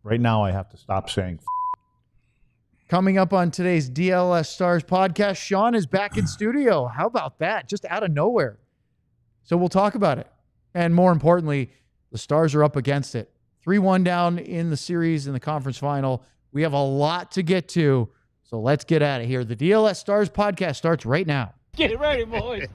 Right now, I have to stop saying. Coming up on today's DLLS Stars podcast, Sean is back in studio. How about that? Just out of nowhere. So we'll talk about it. And more importantly, the Stars are up against it. 3-1 down in the series in the conference final. We have a lot to get to, so let's get at it here. The DLLS Stars podcast starts right now. Get ready, boys.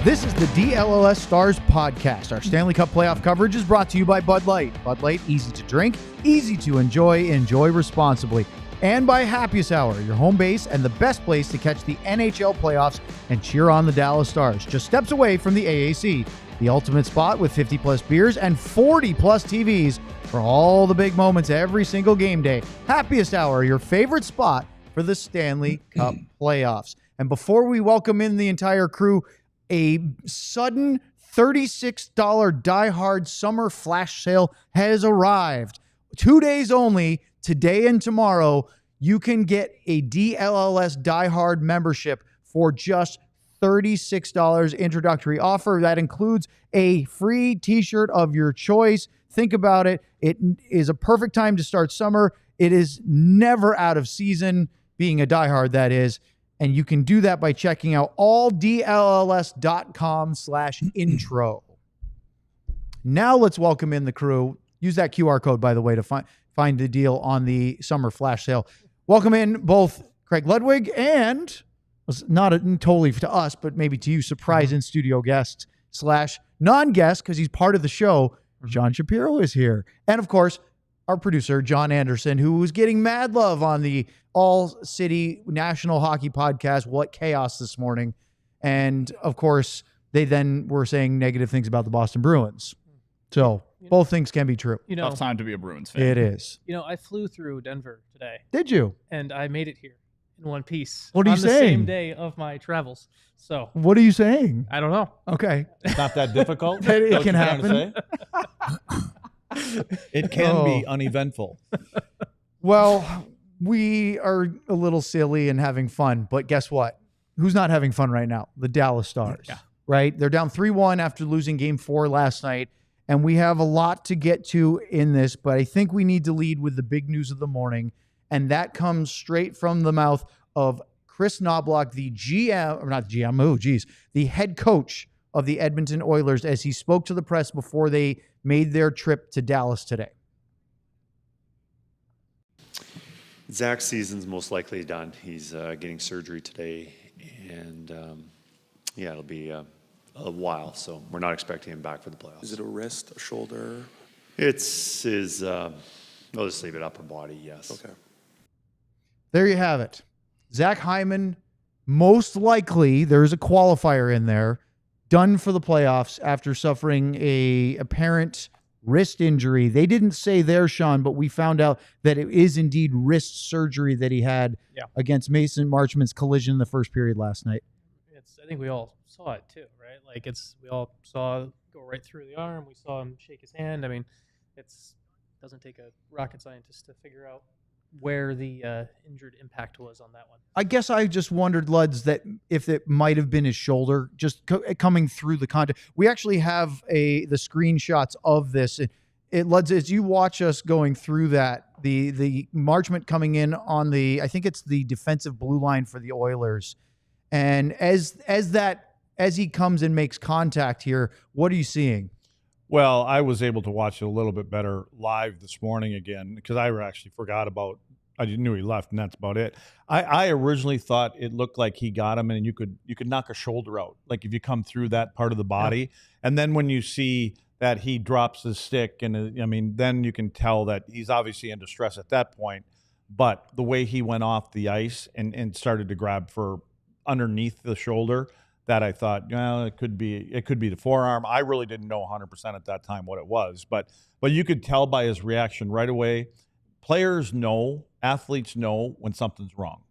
This is the DLLS Stars Podcast. Our Stanley Cup playoff coverage is brought to you by Bud Light. Bud Light, easy to drink, easy to enjoy responsibly. And by Happiest Hour, your home base and the best place to catch the NHL playoffs and cheer on the Dallas Stars. Just steps away from the AAC, the ultimate spot with 50-plus beers and 40-plus TVs for all the big moments every single game day. Happiest Hour, your favorite spot for the Stanley Cup playoffs. And before we welcome in the entire crew, a sudden $36 Die Hard summer flash sale has arrived. 2 days only, today and tomorrow, you can get a DLLS Die Hard membership for just $36 introductory offer. That includes a free t-shirt of your choice. Think about it. It is a perfect time to start summer. It is never out of season, being a Die Hard, that is. And you can do that by checking out alldlls.com/intro. Now let's welcome in the crew. Use that QR code, by the way, to find the deal on the summer flash sale. Welcome in both Craig Ludwig and, not totally to us, but maybe to you, surprise in-studio guest / non-guest, because he's part of the show, John Shapiro is here. And, of course, our producer, John Andersen, who was getting mad love on the All-City National Hockey Podcast, What Chaos, this morning. And, of course, they then were saying negative things about the Boston Bruins. So both things can be true. Tough time to be a Bruins fan. It is. I flew through Denver today. Did you? And I made it here in one piece. What are you on saying? the same day of my travels. So What are you saying? I don't know. Okay. It's not that difficult. It can happen. It can be uneventful. Well, we are a little silly and having fun, but guess what? Who's not having fun right now? The Dallas Stars. Yeah. Right? They're down 3-1 after losing Game 4 last night, and we have a lot to get to in this, but I think we need to lead with the big news of the morning, and that comes straight from the mouth of Chris Knobloch, the GM, or not GM, the head coach of the Edmonton Oilers, as he spoke to the press before they made their trip to Dallas today. Zach's season's most likely done. He's getting surgery today, and it'll be a while, so we're not expecting him back for the playoffs. Is it a wrist, a shoulder? It's his, I'll just leave it upper body, yes. Okay. There you have it. Zach Hyman, most likely, there's a qualifier in there, done for the playoffs after suffering a apparent wrist injury. They didn't say there, Sean, but we found out that it is indeed wrist surgery that he had against Mason Marchman's collision in the first period last night. I think we all saw it too, right? Like we all saw it go right through the arm. We saw him shake his hand. I mean, doesn't take a rocket scientist to figure out where the injured impact was on that one. I guess I just wondered, Luds, that if it might have been his shoulder just coming through the contact. We actually have the screenshots of this. Luds, as you watch us going through that, the Marchment coming in on I think it's the defensive blue line for the Oilers, and as he comes and makes contact here, what are you seeing? Well, I was able to watch it a little bit better live this morning again because I actually forgot about. I knew he left, and that's about it. I originally thought it looked like he got him, and you could knock a shoulder out, like if you come through that part of the body. And then when you see that he drops his stick, and I mean, then you can tell that he's obviously in distress at that point. But the way he went off the ice and started to grab for underneath the shoulder that I thought, well, it could be the forearm. I really didn't know 100% at that time what it was, but you could tell by his reaction right away. Players know, athletes know when something's wrong.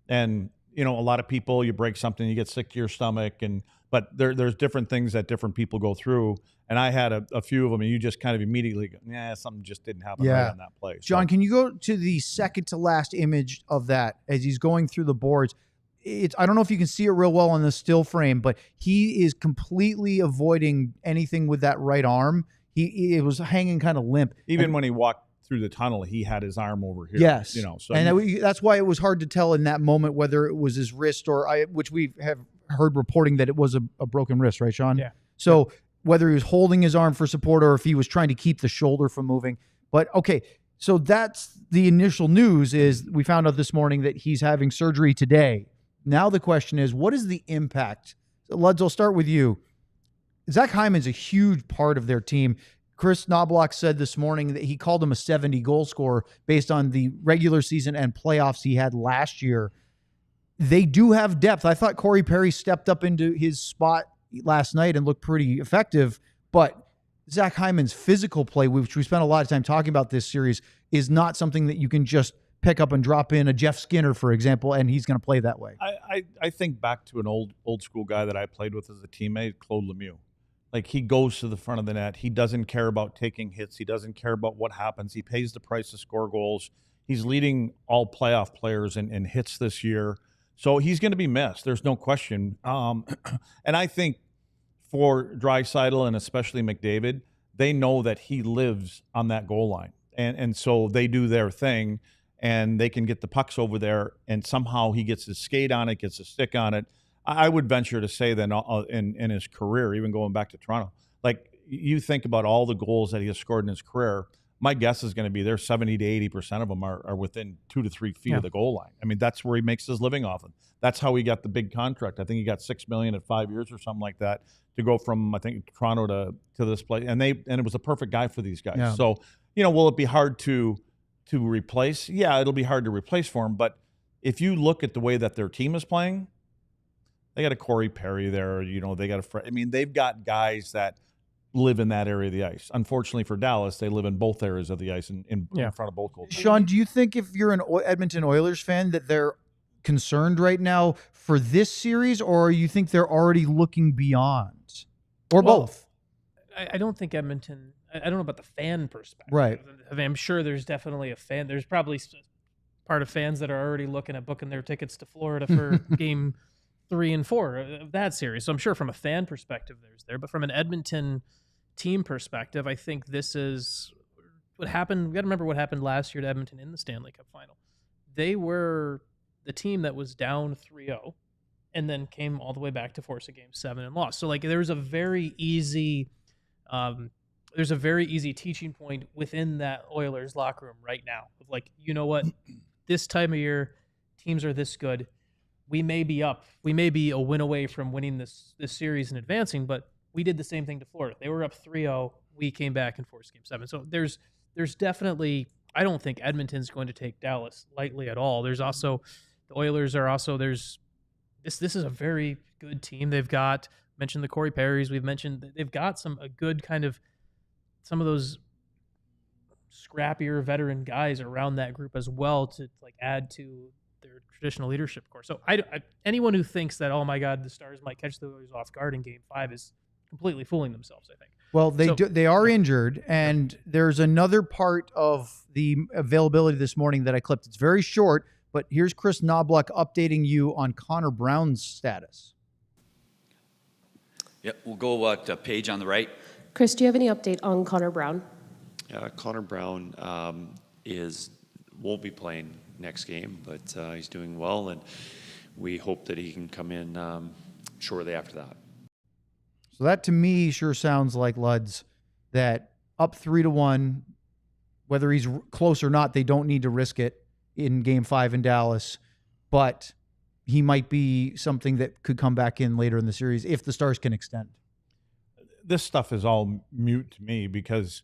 And, a lot of people, you break something, you get sick to your stomach, but there's different things that different people go through. And I had a few of them, and you just kind of immediately go, something just didn't happen right on that play. John, can you go to the second to last image of that as he's going through the boards? I don't know if you can see it real well on the still frame, but he is completely avoiding anything with that right arm. It was hanging kind of limp. Even when he walked through the tunnel, he had his arm over here. Yes. So that's why it was hard to tell in that moment whether it was his wrist which we have heard reporting that it was a broken wrist, right, Sean? Yeah. So whether he was holding his arm for support or if he was trying to keep the shoulder from moving. But okay, so that's the initial news is we found out this morning that he's having surgery today. Now the question is, what is the impact? Luds, I'll start with you. Zach Hyman's a huge part of their team. Chris Knobloch said this morning that he called him a 70 goal scorer based on the regular season and playoffs he had last year. They do have depth. I thought Corey Perry stepped up into his spot last night and looked pretty effective, but Zach Hyman's physical play, which we spent a lot of time talking about this series, is not something that you can just pick up and drop in a Jeff Skinner, for example, and he's going to play that way. I think back to an old school guy that I played with as a teammate, Claude Lemieux. Like, he goes to the front of the net. He doesn't care about taking hits. He doesn't care about what happens. He pays the price to score goals. He's leading all playoff players in hits this year. So he's going to be missed. There's no question. And I think for Draisaitl and especially McDavid, they know that he lives on that goal line. And so they do their thing, and they can get the pucks over there, and somehow he gets his skate on it, gets a stick on it. I would venture to say then in his career, even going back to Toronto, like, you think about all the goals that he has scored in his career, my guess is going to be there 70 to 80% of them are within 2 to 3 feet of the goal line. I mean, that's where he makes his living off of. That's how he got the big contract. I think he got $6 million at 5 years or something like that to go from, I think, Toronto to this place. And it was a perfect guy for these guys. Yeah. So, will it be hard to replace? Yeah, it'll be hard to replace for him. But if you look at the way that their team is playing, they got a Corey Perry there. They got they've got guys that live in that area of the ice. Unfortunately for Dallas, they live in both areas of the ice in front of both goals. Sean, do you think if you're an Edmonton Oilers fan that they're concerned right now for this series, or you think they're already looking beyond? Or both? I don't think Edmonton – I don't know about the fan perspective. Right. I mean, I'm sure there's definitely a fan – there's probably part of fans that are already looking at booking their tickets to Florida for game 3 and 4 of that series. So I'm sure from a fan perspective there's there. But from an Edmonton team perspective, I think this is what happened. We got to remember what happened last year to Edmonton in the Stanley Cup final. They were the team that was down 3-0 and then came all the way back to force a game 7 and lost. So like there's a very easy teaching point within that Oilers locker room right now. Of like, you know what, this time of year, teams are this good. We may be up. We may be a win away from winning this series and advancing, but we did the same thing to Florida. They were up 3-0. We came back and forced game 7. So there's definitely, I don't think Edmonton's going to take Dallas lightly at all. There's also, the Oilers are also, this is a very good team. They've got, mentioned the Corey Perrys. We've mentioned they've got some of those scrappier veteran guys around that group as well to like add to their traditional leadership core. So anyone who thinks that, oh my God, the Stars might catch the Oilers off guard in game 5 is completely fooling themselves, I think. Well, they are injured, and there's another part of the availability this morning that I clipped. It's very short, but here's Chris Knobloch updating you on Connor Brown's status. Yep, we'll go page on the right. Chris, do you have any update on Connor Brown? Connor Brown won't be playing next game, but he's doing well, and we hope that he can come in shortly after that. So that to me sure sounds like Luds, that up 3-1, whether he's close or not, they don't need to risk it in game 5 in Dallas, but he might be something that could come back in later in the series if the Stars can extend. This stuff is all mute to me because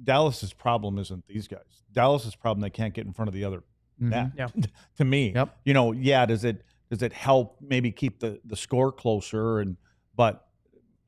Dallas's problem isn't these guys. Dallas's problem, they can't get in front of the other net. Yeah. To me, Yep. does Does it help maybe keep the score closer? But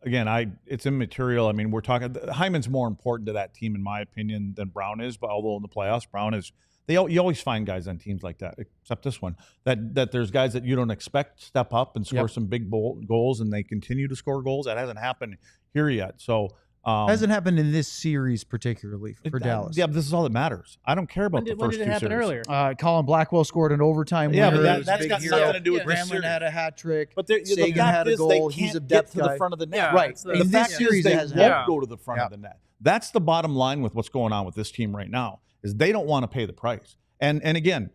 again, it's immaterial. I mean, we're talking Hyman's more important to that team in my opinion than Brown is. But although in the playoffs, Brown is. You always find guys on teams like that, except this one, that there's guys that you don't expect step up and score some big goals, and they continue to score goals. That hasn't happened here yet. So hasn't happened in this series particularly for Dallas. Yeah, but this is all that matters. I don't care about the first two series. Earlier? Colin Blackwell scored an overtime winner. But that's got nothing to do with this series. Ramlin had a hat trick. But Sagan had a goal. He's a depth get to guy. the front of the net. Yeah, Right. The fact is they won't go to the front Yeah. of the net. That's the bottom line with what's going on with this team right now, is they don't want to pay the price. And again,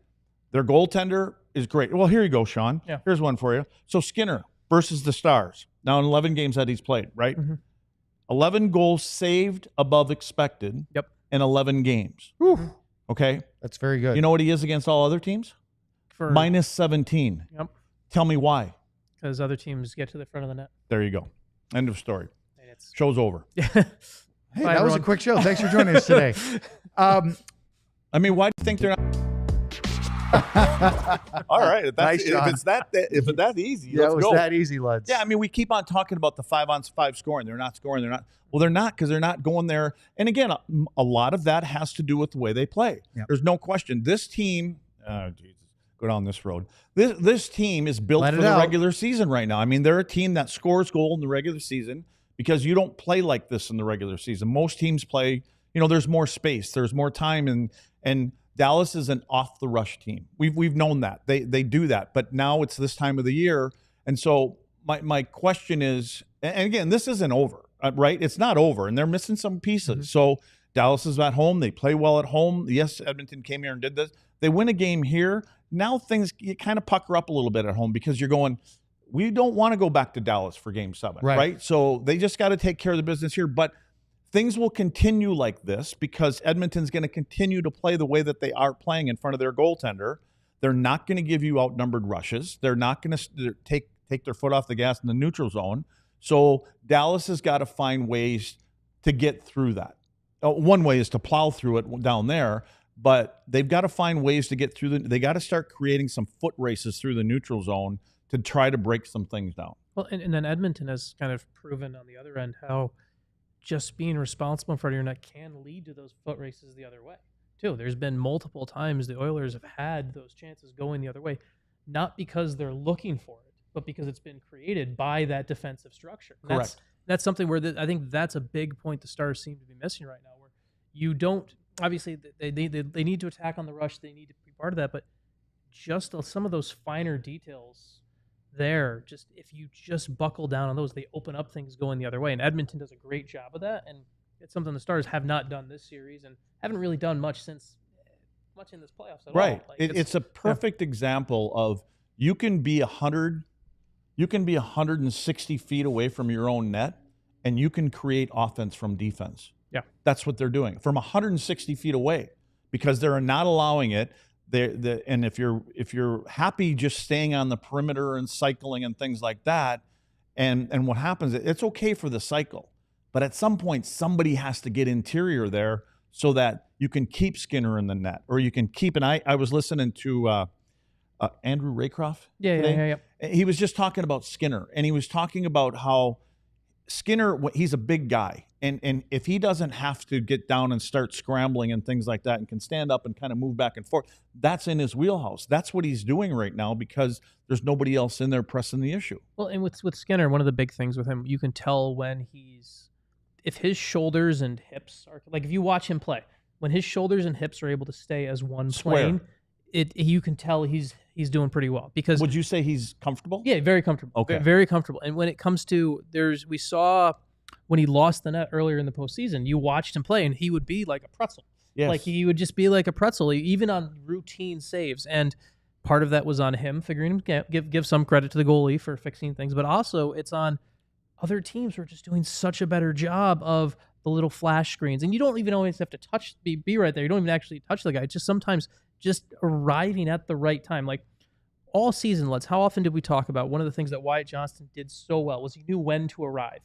their goaltender is great. Well, here you go, Sean. Yeah. Here's one for you. So Skinner versus the Stars. Now in 11 games that he's played, right? Mm-hmm. 11 goals saved above expected in 11 games. Whew. Okay? That's very good. You know what he is against all other teams? Minus 17. Yep. Tell me why. Because other teams get to the front of the net. There you go. End of story. And it's Show's over. Hey, that was a quick show. Thanks for joining us today. I mean, why do you think they're not? All right, if Nice, John. it's that easy, Yeah, let's it was go. that easy, lads. Yeah, I mean, we keep on talking about the 5-on-5 scoring. They're not scoring. They're not. Well, they're not because they're not going there. And again, a lot of that has to do with the way they play. Yep. There's no question. This team, Jesus, go down this road. This team is built for the regular season right now. I mean, they're a team that scores goal in the regular season because you don't play like this in the regular season. Most teams play. There's more space. There's more time, and Dallas is an off the rush team. We've known that they do that, but now it's this time of the year, and so my question is, and again, this isn't over, right? It's not over, and they're missing some pieces. Mm-hmm. So Dallas is at home. They play well at home. Yes, Edmonton came here and did this. They win a game here. Now things you kind of pucker up a little bit at home because you're going. We don't want to go back to Dallas for Game 7, right? So they just got to take care of the business here, but. Things will continue like this because Edmonton's going to continue to play the way that they are playing in front of their goaltender. They're not going to give you outnumbered rushes. They're not going to take their foot off the gas in the neutral zone. So Dallas has got to find ways to get through that. One way is to plow through it down there, but they've got to find ways to get through they got to start creating some foot races through the neutral zone to try to break some things down. Well, and then Edmonton has kind of proven on the other end how just being responsible in front of your net can lead to those foot races the other way, too. There's been multiple times the Oilers have had those chances going the other way, not because they're looking for it, but because it's been created by that defensive structure. And Correct. That's something where I think that's a big point the Stars seem to be missing right now, where you don't – obviously, they need to attack on the rush. They need to be part of that, but just some of those finer details – there, just if you just buckle down on those, they open up things going the other way. And Edmonton does a great job of that, and it's something the Stars have not done this series and haven't really done much in this playoffs at all. Right. It's a perfect example of you can be 160 feet away from your own net, and you can create offense from defense. Yeah. That's what they're doing from 160 feet away because they're not allowing it. And if you're happy just staying on the perimeter and cycling and things like that, and what happens, it's okay for the cycle, but at some point somebody has to get interior there so that you can keep Skinner in the net, or you can keep. And I was listening to Andrew Raycroft. Yeah. He was just talking about Skinner, and he was talking about how Skinner, he's a big guy. And if he doesn't have to get down and start scrambling and things like that and can stand up and kind of move back and forth, that's in his wheelhouse. That's what he's doing right now because there's nobody else in there pressing the issue. Well, and with Skinner, one of the big things with him, you can tell when if his shoulders and hips are, like if you watch him play, when his shoulders and hips are able to stay as one plane, you can tell he's doing pretty well. Because would you say he's comfortable? Yeah, very comfortable. Okay. Very comfortable. And when it comes to, we saw when he lost the net earlier in the postseason, you watched him play, and he would be like a pretzel. Yes. Like he would just be like a pretzel, even on routine saves. And part of that was on him figuring to give some credit to the goalie for fixing things, but also it's on other teams who are just doing such a better job of the little flash screens. And you don't even always have to be right there. You don't even actually touch the guy. It's just sometimes just arriving at the right time. Like all season, how often did we talk about one of the things that Wyatt Johnston did so well was he knew when to arrive.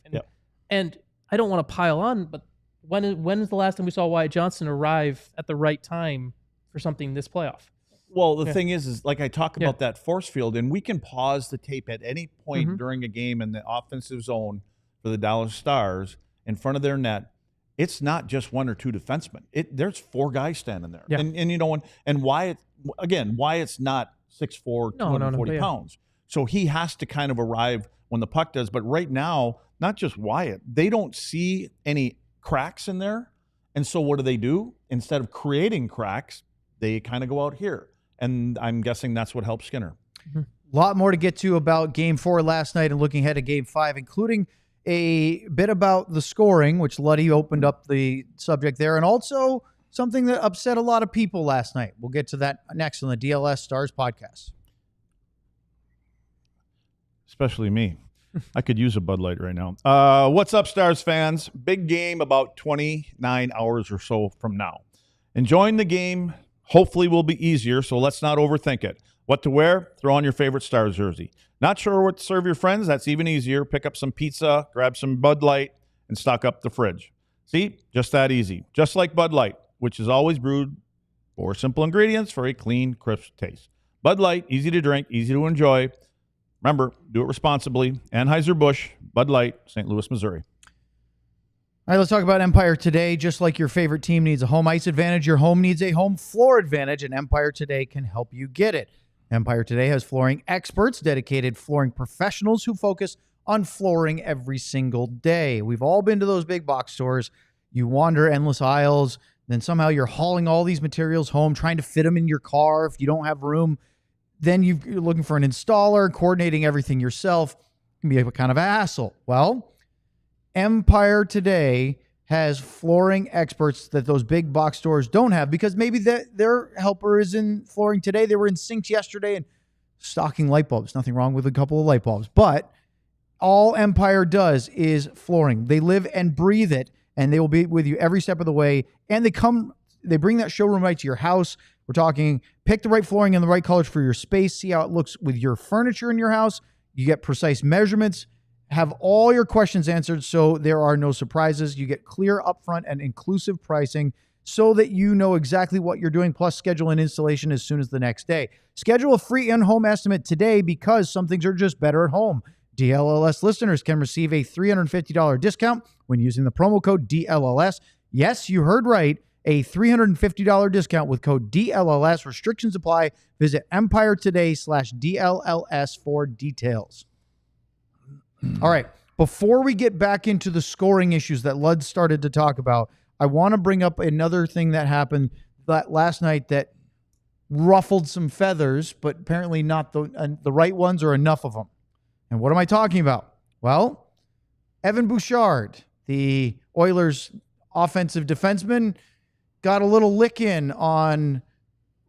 And I don't want to pile on, but when is the last time we saw Wyatt Johnston arrive at the right time for something this playoff? Well, the thing is like I talk about that force field, and we can pause the tape at any point during a game in the offensive zone for the Dallas Stars in front of their net. It's not just one or two defensemen. There's 4 guys standing there. Yeah. And you know, and Wyatt's not 6'4", 240 pounds. So he has to kind of arrive when the puck does. But right now, not just Wyatt, they don't see any cracks in there. And so what do? Instead of creating cracks, they kind of go out here. And I'm guessing that's what helps Skinner. A lot more to get to about Game 4 last night and looking ahead to Game 5, including a bit about the scoring, which Luddy opened up the subject there, and also something that upset a lot of people last night. We'll get to that next on the DLS Stars Podcast. Especially me. I could use a Bud Light right now. What's up, Stars fans? Big game about 29 hours or so from now. Enjoying the game hopefully will be easier, so let's not overthink it. What to wear? Throw on your favorite Stars jersey. Not sure what to serve your friends? That's even easier. Pick up some pizza, grab some Bud Light, and stock up the fridge. See? Just that easy. Just like Bud Light, which is always brewed 4 simple ingredients for a clean, crisp taste. Bud Light, easy to drink, easy to enjoy. Remember, do it responsibly. Anheuser-Busch, Bud Light, St. Louis, Missouri. All right, let's talk about Empire Today. Just like your favorite team needs a home ice advantage, your home needs a home floor advantage, and Empire Today can help you get it. Empire Today has flooring experts, dedicated flooring professionals who focus on flooring every single day. We've all been to those big box stores. You wander endless aisles, then somehow you're hauling all these materials home, trying to fit them in your car. If you don't have room, then you're looking for an installer, coordinating everything yourself. It can be a kind of a hassle. Well, Empire Today has flooring experts that those big box stores don't have, because maybe their helper is in flooring today. They were in sinks yesterday and stocking light bulbs. Nothing wrong with a couple of light bulbs, but all Empire does is flooring. They live and breathe it, and they will be with you every step of the way. And they bring that showroom right to your house. We're talking pick the right flooring and the right colors for your space. See how it looks with your furniture in your house. You get precise measurements. Have all your questions answered so there are no surprises. You get clear upfront and inclusive pricing so that you know exactly what you're doing, plus schedule an installation as soon as the next day. Schedule a free in-home estimate today, because some things are just better at home. DLLS listeners can receive a $350 discount when using the promo code DLLS. Yes, you heard right. A $350 discount with code DLLS. Restrictions apply. Visit EmpireToday/DLLS for details. All right. Before we get back into the scoring issues that Lud started to talk about, I want to bring up another thing that happened last night that ruffled some feathers, but apparently not the right ones or enough of them. And what am I talking about? Well, Evan Bouchard, the Oilers offensive defenseman, got a little lick in on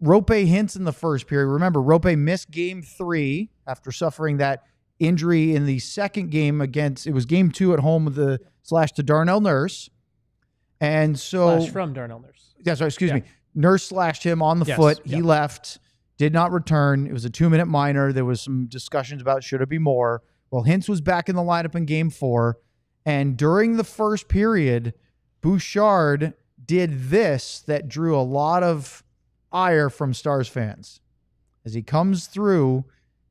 Roope Hintz in the first period. Remember, Roope missed Game 3 after suffering that injury in the second game it was Game 2 at home with the slash to Darnell Nurse. And so... Slash from Darnell Nurse. Yeah, sorry, excuse me. Nurse slashed him on the foot. He left, did not return. It was a 2-minute minor. There was some discussions about should it be more. Well, Hintz was back in the lineup in Game 4. And during the first period, Bouchard did this that drew a lot of ire from Stars fans. As he comes through,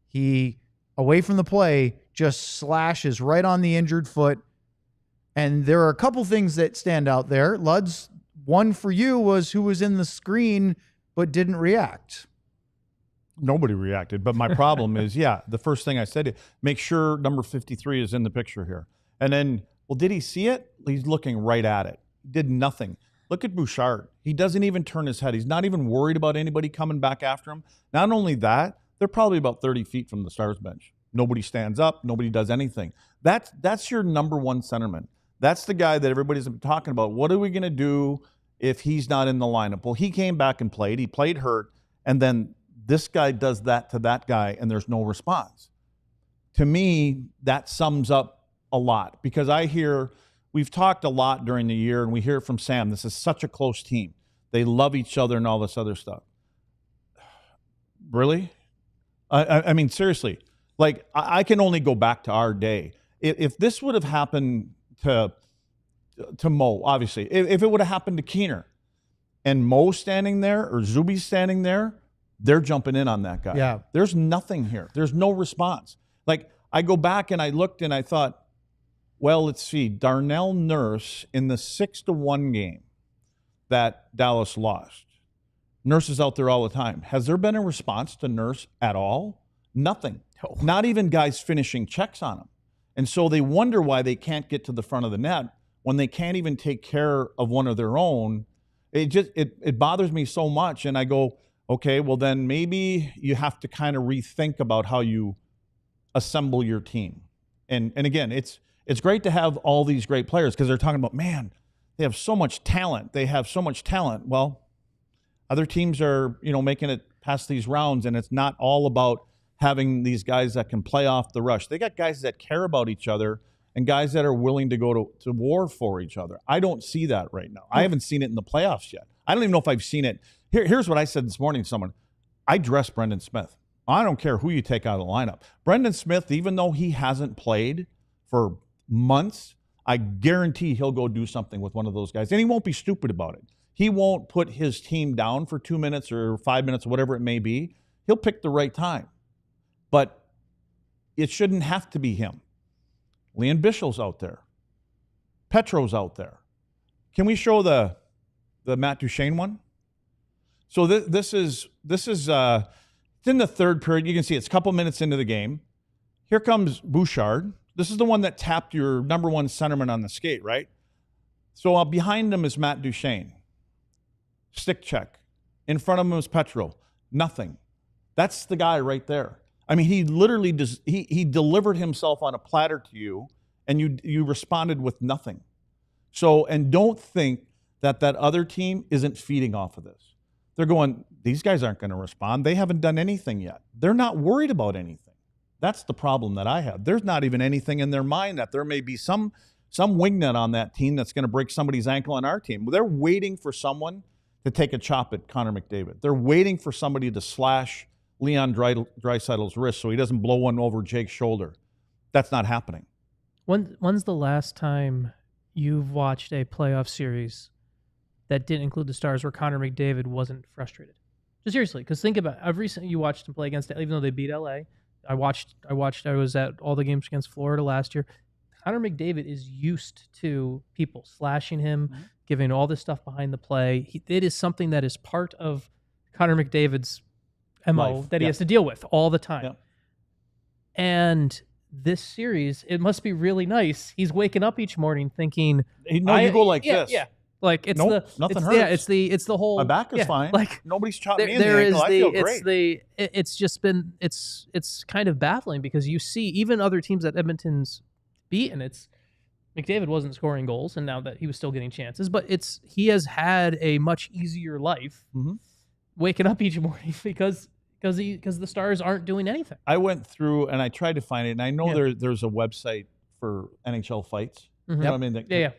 he, away from the play, just slashes right on the injured foot. And there are a couple things that stand out there. Lud's one for you was who was in the screen but didn't react. Nobody reacted. But my problem is, the first thing I said, make sure number 53 is in the picture here. And then, well, did he see it? He's looking right at it. He did nothing. Look at Bouchard. He doesn't even turn his head. He's not even worried about anybody coming back after him. Not only that, they're probably about 30 feet from the Stars bench. Nobody stands up. Nobody does anything. That's your number one centerman. That's the guy that everybody's been talking about. What are we going to do if he's not in the lineup? Well, he came back and played. He played hurt. And then this guy does that to that guy, and there's no response. To me, that sums up a lot, because we've talked a lot during the year, and we hear it from Sam. This is such a close team. They love each other and all this other stuff. Really? I mean, seriously. Like, I can only go back to our day. If this would have happened to Mo, obviously, if it would have happened to Keener and Mo standing there or Zuby standing there, they're jumping in on that guy. Yeah. There's nothing here. There's no response. Like, I go back and I looked and I thought, well, let's see. Darnell Nurse in the 6-1 game that Dallas lost. Nurse is out there all the time. Has there been a response to Nurse at all? Nothing. No. Not even guys finishing checks on him. And so they wonder why they can't get to the front of the net when they can't even take care of one of their own. It bothers me so much. And I go, okay, well then maybe you have to kind of rethink about how you assemble your team. And again, it's great to have all these great players because they're talking about, man, they have so much talent. They have so much talent. Well, other teams are, making it past these rounds, and it's not all about having these guys that can play off the rush. They got guys that care about each other and guys that are willing to go to war for each other. I don't see that right now. I haven't seen it in the playoffs yet. I don't even know if I've seen it. Here's what I said this morning to someone. I dress Brendan Smith. I don't care who you take out of the lineup. Brendan Smith, even though he hasn't played for months, I guarantee he'll go do something with one of those guys. And he won't be stupid about it. He won't put his team down for 2 minutes or 5 minutes, or whatever it may be. He'll pick the right time. But it shouldn't have to be him. Leon Bischel's out there. Petro's out there. Can we show the Matt Duchene one? So this is it's in the third period. You can see it's a couple minutes into the game. Here comes Bouchard. This is the one that tapped your number one centerman on the skate, right? So behind him is Matt Duchene. Stick check. In front of him is Petro. Nothing. That's the guy right there. I mean, he literally he delivered himself on a platter to you, and you responded with nothing. So, and don't think that other team isn't feeding off of this. They're going, these guys aren't going to respond. They haven't done anything yet. They're not worried about anything. That's the problem that I have. There's not even anything in their mind that there may be some wingnut on that team that's going to break somebody's ankle on our team. They're waiting for someone to take a chop at Connor McDavid. They're waiting for somebody to slash Leon Draisaitl's wrist so he doesn't blow one over Jake's shoulder. That's not happening. When's the last time you've watched a playoff series that didn't include the Stars where Connor McDavid wasn't frustrated? Just seriously, because think about it. I've recently watched him play against, even though they beat LA. I was at all the games against Florida last year. Connor McDavid is used to people slashing him, giving all this stuff behind the play. It is something that is part of Connor McDavid's MO life. That he has to deal with all the time. Yeah. And this series, it must be really nice. He's waking up each morning thinking, You go like this. Yeah. Like it's Nope, nothing it's, hurts. Yeah, it's the whole. My back is fine. Like nobody's chopped me in the ankle. I feel great. It's just been it's kind of baffling because you see even other teams that Edmonton's beaten. It's McDavid wasn't scoring goals, and now that he was still getting chances, but he has had a much easier life waking up each morning because the Stars aren't doing anything. I went through and I tried to find it, and I know there's a website for NHL fights. You know what I mean? Yeah.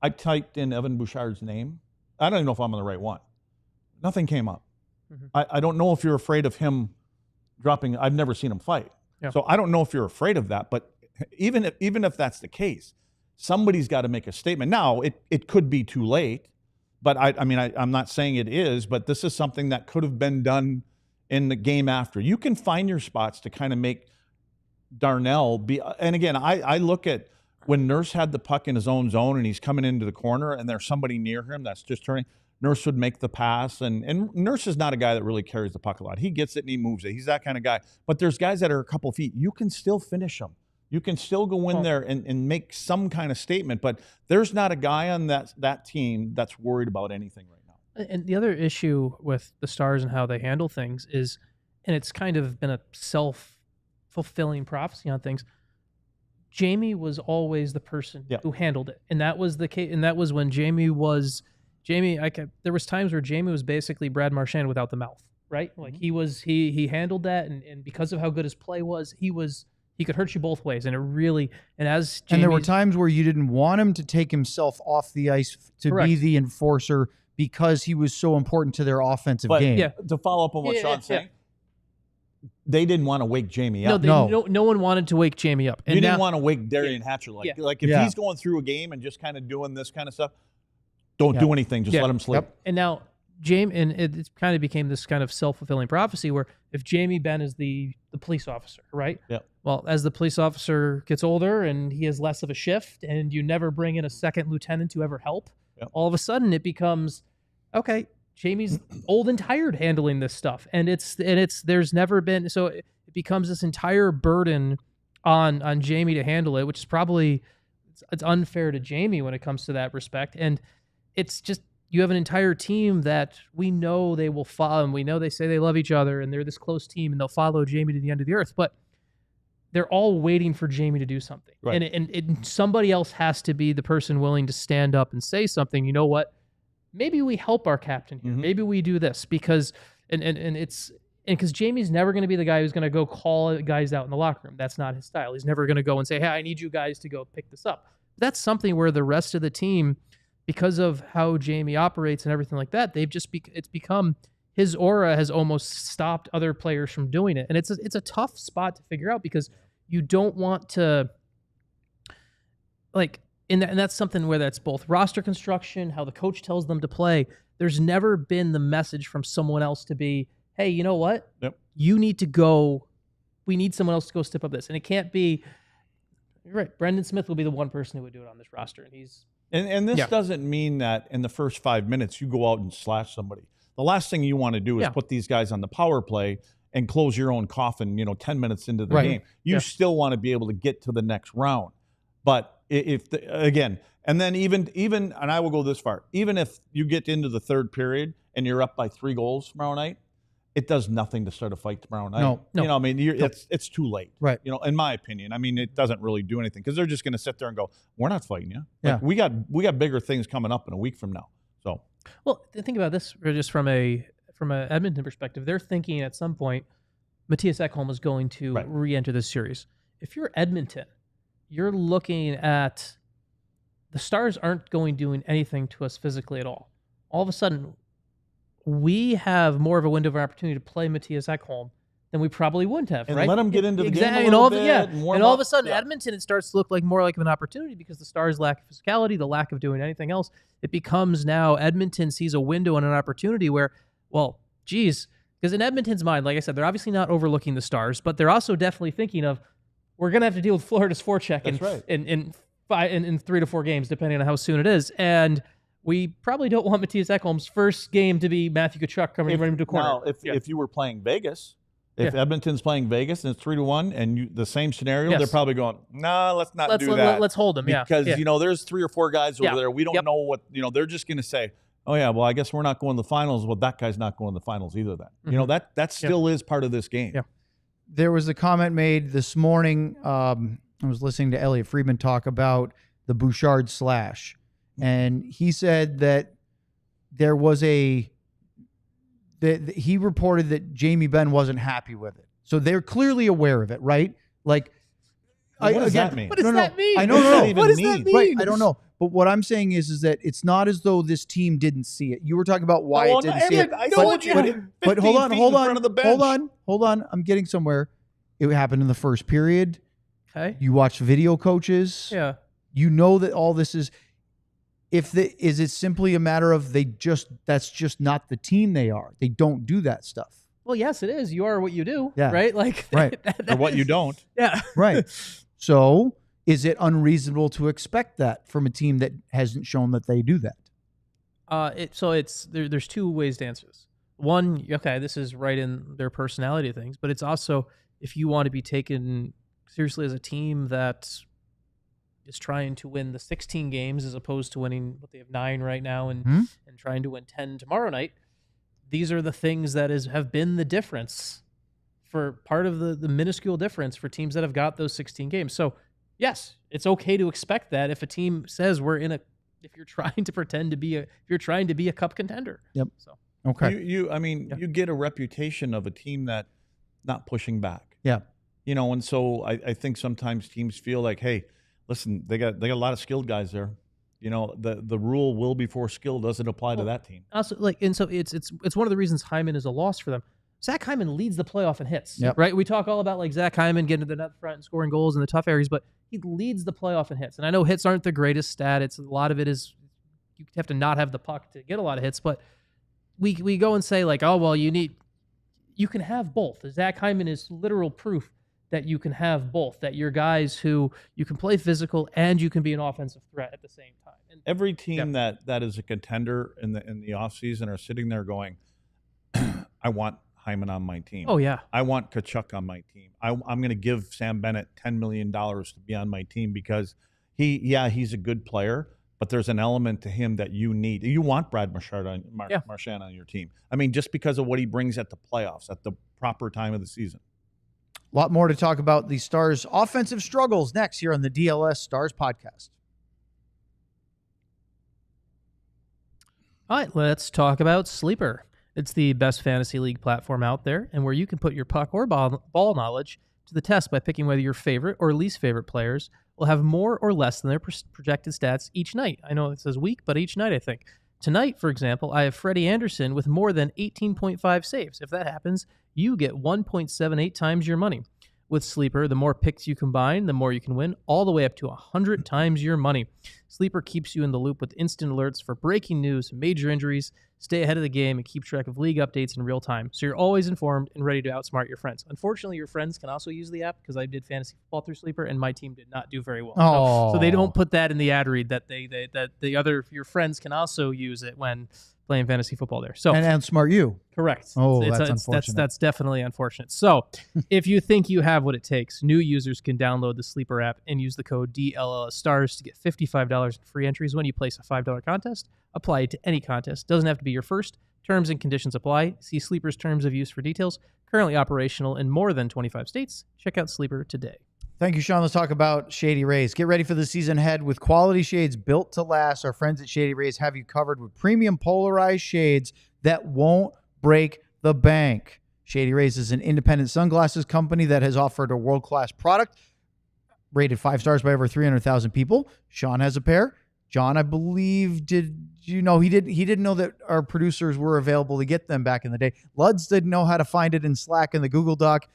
I typed in Evan Bouchard's name. I don't even know if I'm on the right one. Nothing came up. I don't know if you're afraid of him dropping. I've never seen him fight. Yeah. So I don't know if you're afraid of that. But even if that's the case, somebody's got to make a statement. Now, it could be too late. But I'm not saying it is. But this is something that could have been done in the game after. You can find your spots to kind of make Darnell be. And again, I look at when Nurse had the puck in his own zone and he's coming into the corner and there's somebody near him that's just turning, Nurse would make the pass. And Nurse is not a guy that really carries the puck a lot. He gets it and he moves it. He's that kind of guy. But there's guys that are a couple feet. You can still finish them. You can still go in there and make some kind of statement. But there's not a guy on that team that's worried about anything right now. And the other issue with the Stars and how they handle things is, and it's kind of been a self-fulfilling prophecy on things, Jamie was always the person who handled it. And that was the case. And that was when there was times where Jamie was basically Brad Marchand without the mouth, right? Like he handled that. And because of how good his play was, he could hurt you both ways. And there were times where you didn't want him to take himself off the ice to be the enforcer because he was so important to their offensive game. Yeah. To follow up on what Sean's saying, they didn't want to wake Jamie up. No one wanted to wake Jamie up. And you didn't want to wake Darian Hatcher. Like if he's going through a game and just kind of doing this kind of stuff, don't do anything. Just let him sleep. And now Jamie, and it kind of became this kind of self-fulfilling prophecy where if Jamie Benn is the police officer, right? Yeah. Well, as the police officer gets older and he has less of a shift, and you never bring in a second lieutenant to ever help, all of a sudden it becomes, okay, Jamie's old and tired handling this stuff, and there's never been, so it becomes this entire burden on Jamie to handle it, which is probably it's unfair to Jamie when it comes to that respect, and it's just. You have an entire team that we know they will follow, and we know they say they love each other, and they're this close team, and they'll follow Jamie to the end of the earth. But they're all waiting for Jamie to do something. Right. And somebody else has to be the person willing to stand up and say something. You know what? Maybe we help our captain here. Maybe we do this because because Jamie's never going to be the guy who's going to go call guys out in the locker room. That's not his style. He's never going to go and say, hey, I need you guys to go pick this up. That's something where the rest of the team, because of how Jamie operates and everything like that, it's become his aura has almost stopped other players from doing it. And it's a tough spot to figure out because you don't want to and that's something where that's both roster construction, how the coach tells them to play. There's never been the message from someone else to be, hey, you know what? Yep. You need to go. We need someone else to go step up this. And it can't be, you're right, Brendan Smith will be the one person who would do it on this roster. And he's, And this doesn't mean that in the first 5 minutes you go out and slash somebody. The last thing you want to do is put these guys on the power play and close your own coffin, 10 minutes into the game. You still want to be able to get to the next round. But and then even, and I will go this far, even if you get into the third period and you're up by 3 goals tomorrow night, it does nothing to start a fight tomorrow night. No. It's too late. Right. In my opinion. It doesn't really do anything because they're just going to sit there and go, we're not fighting you. We got bigger things coming up in a week from now. So, well, think about this just from a Edmonton perspective. They're thinking at some point Mattias Ekholm is going to re-enter this series. If you're Edmonton, you're looking at the Stars aren't doing anything to us physically at all. All of a sudden, we have more of a window of opportunity to play Mattias Ekholm than we probably wouldn't have, and right? let him get into the game a and little all bit. And all of a sudden, Edmonton, it starts to look like more like an opportunity because the Stars' lack of physicality, the lack of doing anything else, it becomes now Edmonton sees a window and an opportunity where, well, geez, because in Edmonton's mind, like I said, they're obviously not overlooking the Stars, but they're also definitely thinking of, we're going to have to deal with Florida's forecheck in 3 to 4 games, depending on how soon it is. And we probably don't want Mattias Ekholm's first game to be Matthew Tkachuk coming right into a corner. Now, if you were playing Vegas, if Edmonton's playing Vegas and it's 3-1 and the same scenario, they're probably going, nah, let's not do that. Let's hold them, because there's 3 or 4 guys over there. We don't know what, they're just going to say, oh yeah, well, I guess we're not going to the finals. Well, that guy's not going to the finals either then. That still is part of this game. Yeah. There was a comment made this morning. I was listening to Elliot Friedman talk about the Bouchard slash. And he said that there was he reported that Jamie Benn wasn't happy with it. So they're clearly aware of it, right? Like, what does that mean? What does that mean? I don't know. What does that mean? Right, I don't know. But what I'm saying is that it's not as though this team didn't see it. You were talking about Wyatt didn't see it. I told you. But hold on. I'm getting somewhere. It happened in the first period. Okay. You watch video coaches. Yeah. You know that all this is. Is it simply a matter of that's just not the team they are? They don't do that stuff. Well, yes, it is. You are what you do, yeah. right? Like, right. Or what you don't. Yeah. Right. So is it unreasonable to expect that from a team that hasn't shown that they do that? There's 2 ways to answer this. One, okay, this is right in their personality of things, but it's also if you want to be taken seriously as a team that is trying to win the 16 games as opposed to winning what they have 9 right now and trying to win 10 tomorrow night. These are the things that have been the difference for part of the minuscule difference for teams that have got those 16 games. So yes, it's okay to expect that if a team says if you're trying to be a cup contender. Yep. So okay. You get a reputation of a team that not pushing back. Yeah. And so I think sometimes teams feel like, hey, listen, they got a lot of skilled guys there. The rule will before skill doesn't apply to that team. Also, so it's one of the reasons Hyman is a loss for them. Zach Hyman leads the playoff in hits, yep. right? We talk all about Zach Hyman getting to the net front and scoring goals in the tough areas, but he leads the playoff in hits. And I know hits aren't the greatest stat. A lot of it is you have to not have the puck to get a lot of hits, but we go and say like, oh well, you can have both. Zach Hyman is literal proof that you can have both. That you're guys who you can play physical and you can be an offensive threat at the same time. And every team that is a contender in the offseason are sitting there going, I want Hyman on my team. Oh yeah, I want Tkachuk on my team. I'm going to give Sam Bennett $10 million to be on my team because he's a good player, but there's an element to him that you need. You want Brad Bouchard Marchand on your team. I mean, just because of what he brings at the playoffs at the proper time of the season. A lot more to talk about the Stars' offensive struggles next here on the DLS Stars Podcast. All right, let's talk about Sleeper. It's the best fantasy league platform out there, and where you can put your puck or ball knowledge to the test by picking whether your favorite or least favorite players will have more or less than their projected stats each night. I know it says week, but each night, I think. Tonight, for example, I have Freddie Andersen with more than 18.5 saves. If that happens, you get 1.78 times your money. With Sleeper, the more picks you combine, the more you can win, all the way up to 100 times your money. Sleeper keeps you in the loop with instant alerts for breaking news, major injuries, stay ahead of the game, and keep track of league updates in real time, so you're always informed and ready to outsmart your friends. Unfortunately, your friends can also use the app because I did fantasy football through Sleeper, and my team did not do very well. So they don't put that in the ad read that your friends can also use it when playing fantasy football there. So and outsmart you. Correct. Oh, that's unfortunate. That's definitely unfortunate. So if you think you have what it takes, new users can download the Sleeper app and use the code DLLS Stars to get $55 in free entries when you place a $5 contest. Apply it to any contest. Doesn't have to be your first. Terms and conditions apply. See Sleeper's terms of use for details. Currently operational in more than 25 states. Check out Sleeper today. Thank you, Sean. Let's talk about Shady Rays. Get ready for the season ahead with quality shades built to last. Our friends at Shady Rays have you covered with premium polarized shades that won't break the bank. Shady Rays is an independent sunglasses company that has offered a world-class product, rated 5 stars by over 300,000 people. Sean has a pair. John, I believe, did you know he didn't know that our producers were available to get them back in the day. Luds didn't know how to find it in Slack and the Google Doc.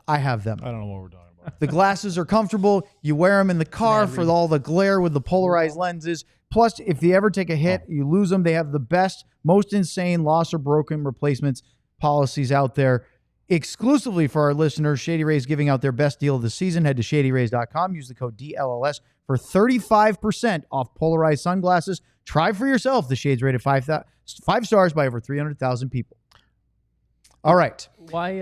I have them. I don't know what we're talking about. The glasses are comfortable. You wear them in the car for all the glare with the polarized lenses. Plus, if they ever take a hit, you lose them. They have the best, most insane loss or broken replacements policies out there. Exclusively for our listeners, Shady Rays giving out their best deal of the season. Head to shadyrays.com. Use the code DLLS for 35% off polarized sunglasses. Try for yourself. The shades rated 5 stars by over 300,000 people. All right. Why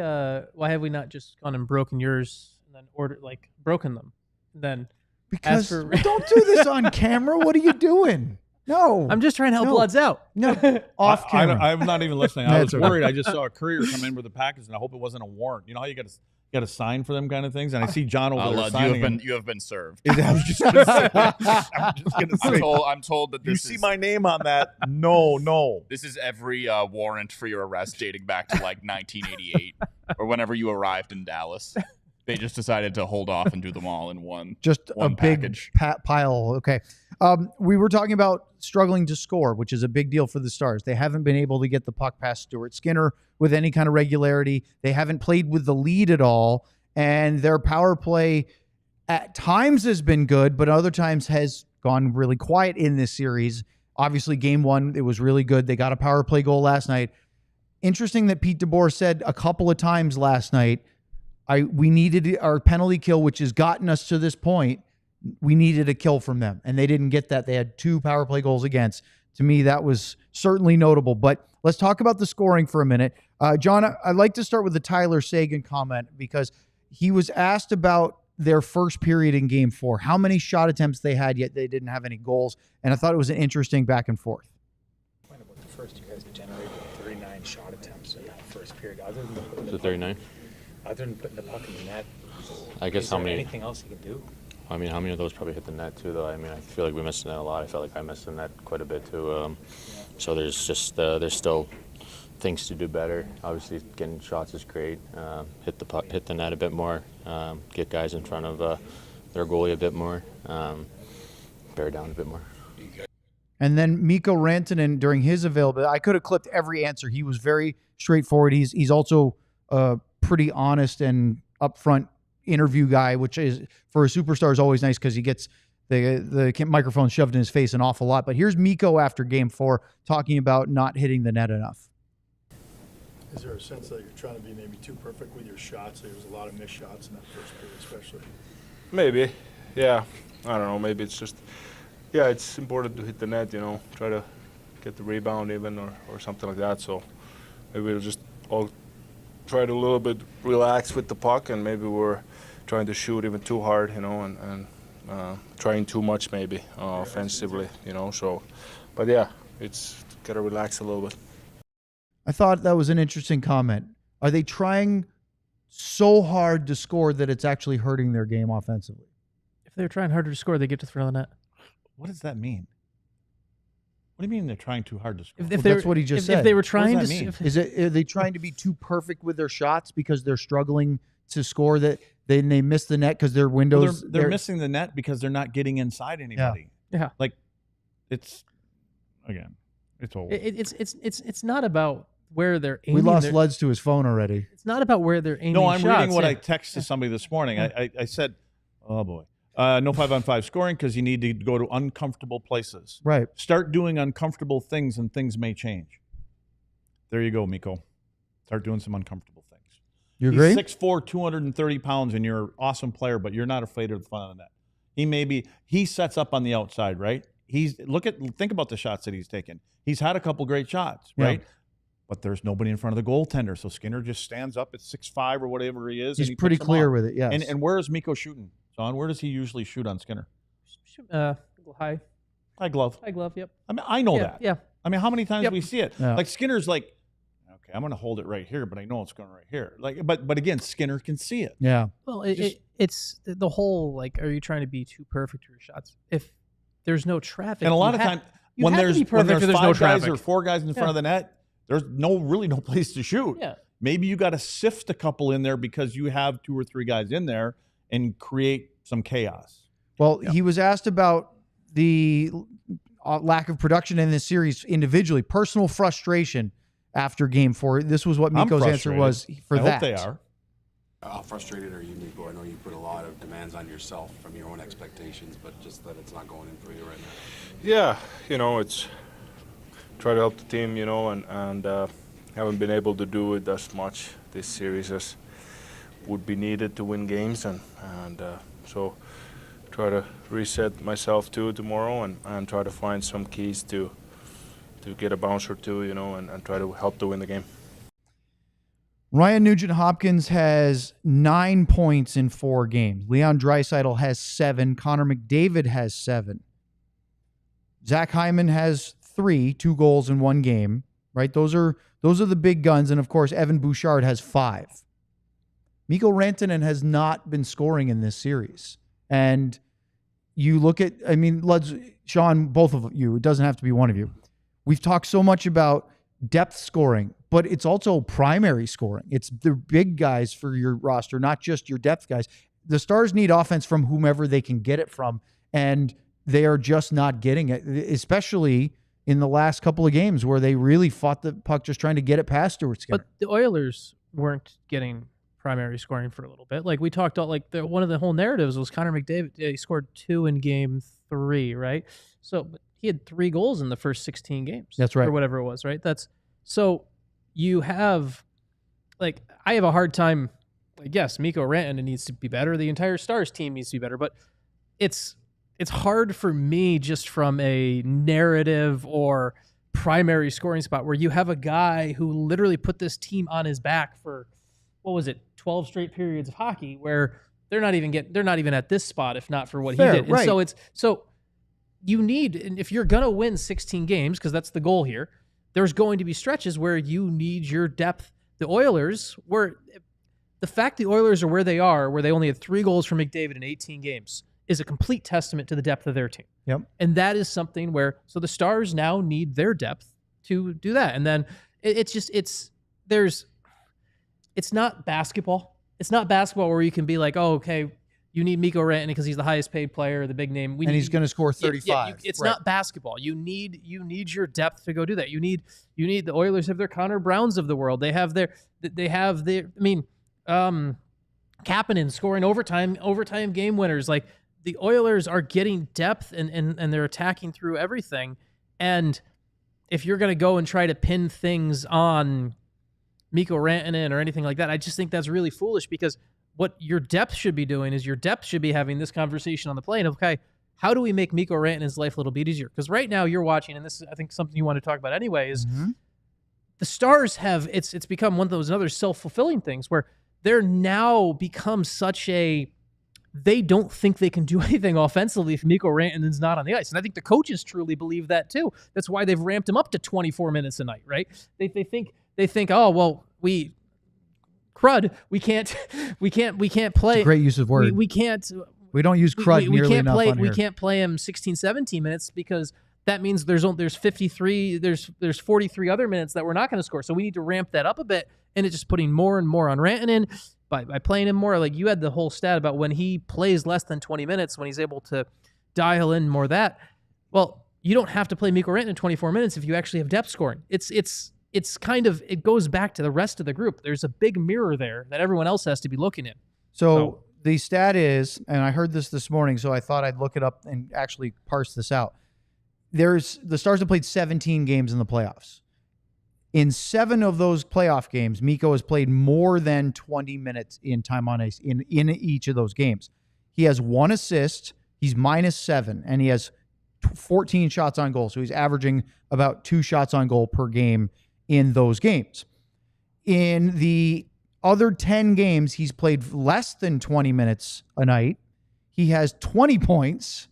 have we not just gone and broken yours and then broken them? Then because don't do this on camera. What are you doing? No. I'm just trying to help Bloods out. No. Off camera. I'm not even listening. I was worried. I just saw a courier come in with a package, and I hope it wasn't a warrant. You know how you got to sign for them kind of things? And I see John over there signing. You have been served. I was just going to say. I'm told that this you see my name on that. No. This is every warrant for your arrest dating back to like 1988 or whenever you arrived in Dallas. They just decided to hold off and do them all in one. Just one a big package. Pile. Okay. We were talking about struggling to score, which is a big deal for the Stars. They haven't been able to get the puck past Stuart Skinner with any kind of regularity. They haven't played with the lead at all. And their power play at times has been good, but other times has gone really quiet in this series. Obviously, game one, it was really good. They got a power play goal last night. Interesting that Pete DeBoer said a couple of times last night, we needed our penalty kill, which has gotten us to this point. We needed a kill from them, and they didn't get that. They had 2 power play goals against. To me, that was certainly notable. But let's talk about the scoring for a minute. John, I'd like to start with the Tyler Seguin comment because he was asked about their first period in Game 4, how many shot attempts they had, yet they didn't have any goals. And I thought it was an interesting back and forth. About the first, you guys generated 39 shot attempts in that first period. Other than Was it 39? Other than putting the puck in the net, I guess is how there many? anything else you can do? I mean, how many of those probably hit the net too, though? I mean, I feel like we missed the net a lot. I felt like I missed the net quite a bit too. So there's just there's still things to do better. Obviously, getting shots is great. Hit the puck, hit the net a bit more. Get guys in front of their goalie a bit more. Bear down a bit more. And then Mikko Rantanen during his availability, I could have clipped every answer. He was very straightforward. He's also pretty honest and upfront interview guy, which is for a superstar is always nice because he gets the microphone shoved in his face an awful lot. But here's Mikko after Game 4 talking about not hitting the net enough. Is there a sense that you're trying to be maybe too perfect with your shots? There was a lot of missed shots in that first period, especially. Maybe, yeah. I don't know. Maybe it's just, yeah, it's important to hit the net, try to get the rebound even or something like that. So maybe we'll just all try to a little bit relax with the puck, and maybe we're trying to shoot even too hard, and trying too much maybe offensively, So, but yeah, it's got to relax a little bit. I thought that was an interesting comment. Are they trying so hard to score that it's actually hurting their game offensively? If they're trying harder to score, they get to throw the net. What does that mean? What do you mean they're trying too hard to score? That's what he just said. If they were trying what does to, that mean? Are they trying to be too perfect with their shots because they're struggling to score, that they miss the net because their windows? They're missing the net because they're not getting inside anybody. Yeah. Like, it's old. It's not about where they're aiming. We lost Luds to his phone already. It's not about where they're aiming. No, I'm shots. reading what I texted somebody this morning. I said, oh boy, no 5-on-5 scoring because you need to go to uncomfortable places. Right. Start doing uncomfortable things and things may change. There you go, Mikko. Start doing some uncomfortable things. You agree? He's 6'4", 230 pounds, and you're an awesome player, but you're not afraid of the front of the net. He sets up on the outside, right? Think about the shots that he's taken. He's had a couple great shots, right? But there's nobody in front of the goaltender, so Skinner just stands up at 6'5" or whatever he is. He's and he pretty puts them clear on. with it, yes. And where is Mikko shooting, John? Where does he usually shoot on Skinner? High glove. High glove, yep. I mean, I know that. Yeah. I mean, how many times do we see it? Yeah. Like Skinner's like, okay, I'm going to hold it right here, but I know it's going right here. Like, but again, Skinner can see it. Yeah. Well, it's the whole, like, are you trying to be too perfect with your shots? If there's no traffic, And a lot of times when there's five guys or four guys in front of the net, there's really no place to shoot. Yeah. Maybe you got to sift a couple in there because you have 2 or 3 guys in there and create some chaos. Well, he was asked about the lack of production in this series individually, personal frustration after Game 4. This was what Mikko's answer was for that. I hope they are. How frustrated are you, Mikko? I know you put a lot of demands on yourself from your own expectations, but just that it's not going in for you right now. Yeah, it's try to help the team, and haven't been able to do it as much this series as would be needed to win games, and so try to reset myself too tomorrow and try to find some keys to get a bounce or two, and try to help to win the game. Ryan Nugent-Hopkins has 9 points in 4 games. Leon Draisaitl has 7. Connor McDavid has 7. Zach Hyman has 3, 2 goals in 1 game. Right? Those are the big guns, and of course Evan Bouchard has 5. Mikko Rantanen has not been scoring in this series, and you look at, Sean, both of you. It doesn't have to be one of you. We've talked so much about depth scoring, but it's also primary scoring. It's the big guys for your roster, not just your depth guys. The Stars need offense from whomever they can get it from, and they are just not getting it, especially in the last couple of games where they really fought the puck just trying to get it past Stuart Skinner. But the Oilers weren't getting primary scoring for a little bit. Like we talked about, one of the whole narratives was Connor McDavid. He scored 2 in Game 3, right? So but he had 3 goals in the first 16 games. That's right. Or whatever it was, right? So you have, I have a hard time, yes, Mikko Rantanen needs to be better. The entire Stars team needs to be better, but it's hard for me just from a narrative or primary scoring spot where you have a guy who literally put this team on his back for, 12 straight periods of hockey where they're not even at this spot if not for what he did. And right. So you need, and if you're going to win 16 games, because that's the goal here, there's going to be stretches where you need your depth. The Oilers the fact the Oilers are where they are, where they only had 3 goals from McDavid in 18 games, is a complete testament to the depth of their team. Yep. And that is something where, so the Stars now need their depth to do that. And then it's not basketball. It's not basketball where you can be like, oh, okay, you need Mikko Rantanen because he's the highest paid player, the big name. He's going to score 35. It's not basketball. You need your depth to go do that. You need the Oilers have their Connor Browns of the world. They have Kapanen scoring overtime game winners. the Oilers are getting depth and they're attacking through everything. And if you're going to go and try to pin things on Mikko Rantanen or anything like that, I just think that's really foolish, because what your depth should be doing is your depth should be having this conversation on the plane of, okay, how do we make Mikko Rantanen's life a little bit easier? Because right now you're watching, and this is, I think, something you want to talk about anyway, is the Stars have, it's become one of those other self-fulfilling things where they're now become such a, they don't think they can do anything offensively if Mikko Rantanen's not on the ice. And I think the coaches truly believe that too. That's why they've ramped him up to 24 minutes a night, right? They think, oh, well, we can't play. It's a great use of word. We can't. We don't use crud nearly enough on here. We can't play him 16, 17 minutes because that means there's 53, there's 43 other minutes that we're not going to score. So we need to ramp that up a bit, and it's just putting more and more on Rantanen by playing him more. Like you had the whole stat about when he plays less than 20 minutes, when he's able to dial in more that. Well, you don't have to play Mikko Rantanen 24 minutes if you actually have depth scoring. It's kind of, it goes back to the rest of the group. There's a big mirror there that everyone else has to be looking in. So the stat is, and I heard this morning, so I thought I'd look it up and actually parse this out. The Stars have played 17 games in the playoffs. In 7 of those playoff games, Mikko has played more than 20 minutes in time on ice in each of those games. He has 1 assist. He's -7, and he has 14 shots on goal. So he's averaging about 2 shots on goal per game in those games. In the other 10 games, he's played less than 20 minutes a night. He has 20 points.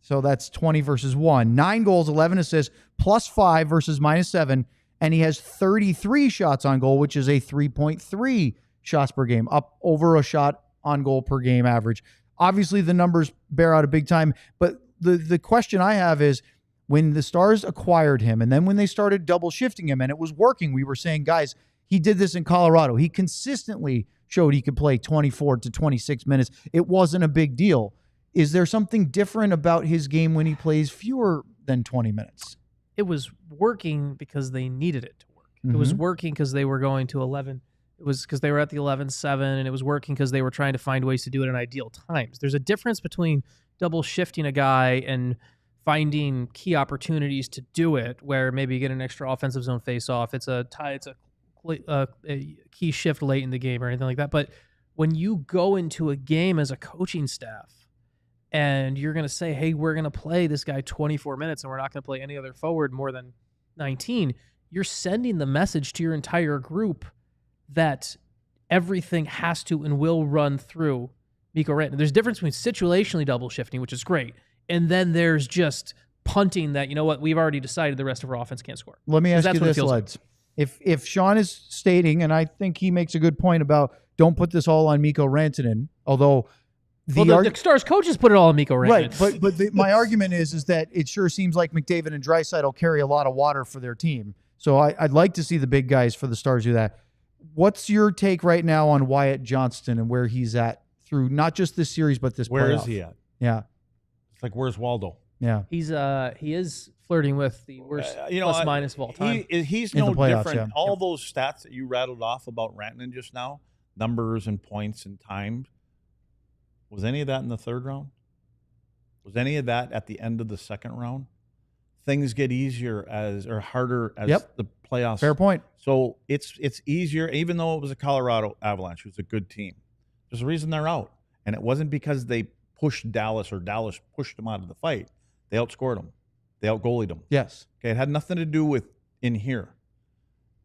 So that's 20 versus 1. 9 goals, 11 assists, +5 versus -7. And he has 33 shots on goal, which is a 3.3 shots per game, up over a shot on goal per game average. Obviously, the numbers bear out a big time. But the question I have is, when the Stars acquired him, and then when they started double shifting him, and it was working, we were saying, guys, he did this in Colorado. He consistently showed he could play 24 to 26 minutes. It wasn't a big deal. Is there something different about his game when he plays fewer than 20 minutes? It was working because they needed it to work. It was working because they were going to 11. It was because they were at the 11-7, and it was working because they were trying to find ways to do it in ideal times. There's a difference between double shifting a guy and finding key opportunities to do it, where maybe you get an extra offensive zone face-off. It's a key shift late in the game or anything like that. But when you go into a game as a coaching staff and you're going to say, hey, we're going to play this guy 24 minutes and we're not going to play any other forward more than 19, you're sending the message to your entire group that everything has to and will run through Mikko Rantanen. There's a difference between situationally double shifting, which is great, and then there's just punting that, you know what, we've already decided the rest of our offense can't score. Let me ask you this, Leds. If Sean is stating, and I think he makes a good point about don't put this all on Mikko Rantanen, although the Stars coaches put it all on Mikko Rantanen. Right, but my argument is that it sure seems like McDavid and Draisaitl carry a lot of water for their team. So I'd like to see the big guys for the Stars do that. What's your take right now on Wyatt Johnston and where he's at through not just this series but this playoff? Where is he at? Yeah. It's like, where's Waldo? Yeah. He is flirting with the worst plus-minus of all time. He's no different. All those stats that you rattled off about Rantanen just now, numbers and points and times, was any of that in the third round? Was any of that at the end of the second round? Things get easier or harder as the playoffs. Fair point. So it's easier, even though it was a Colorado Avalanche, who's a good team. There's a reason they're out. And it wasn't because they pushed Dallas or Dallas pushed them out of the fight. They outscored them. They outgoalied them. Yes. Okay, it had nothing to do with in here.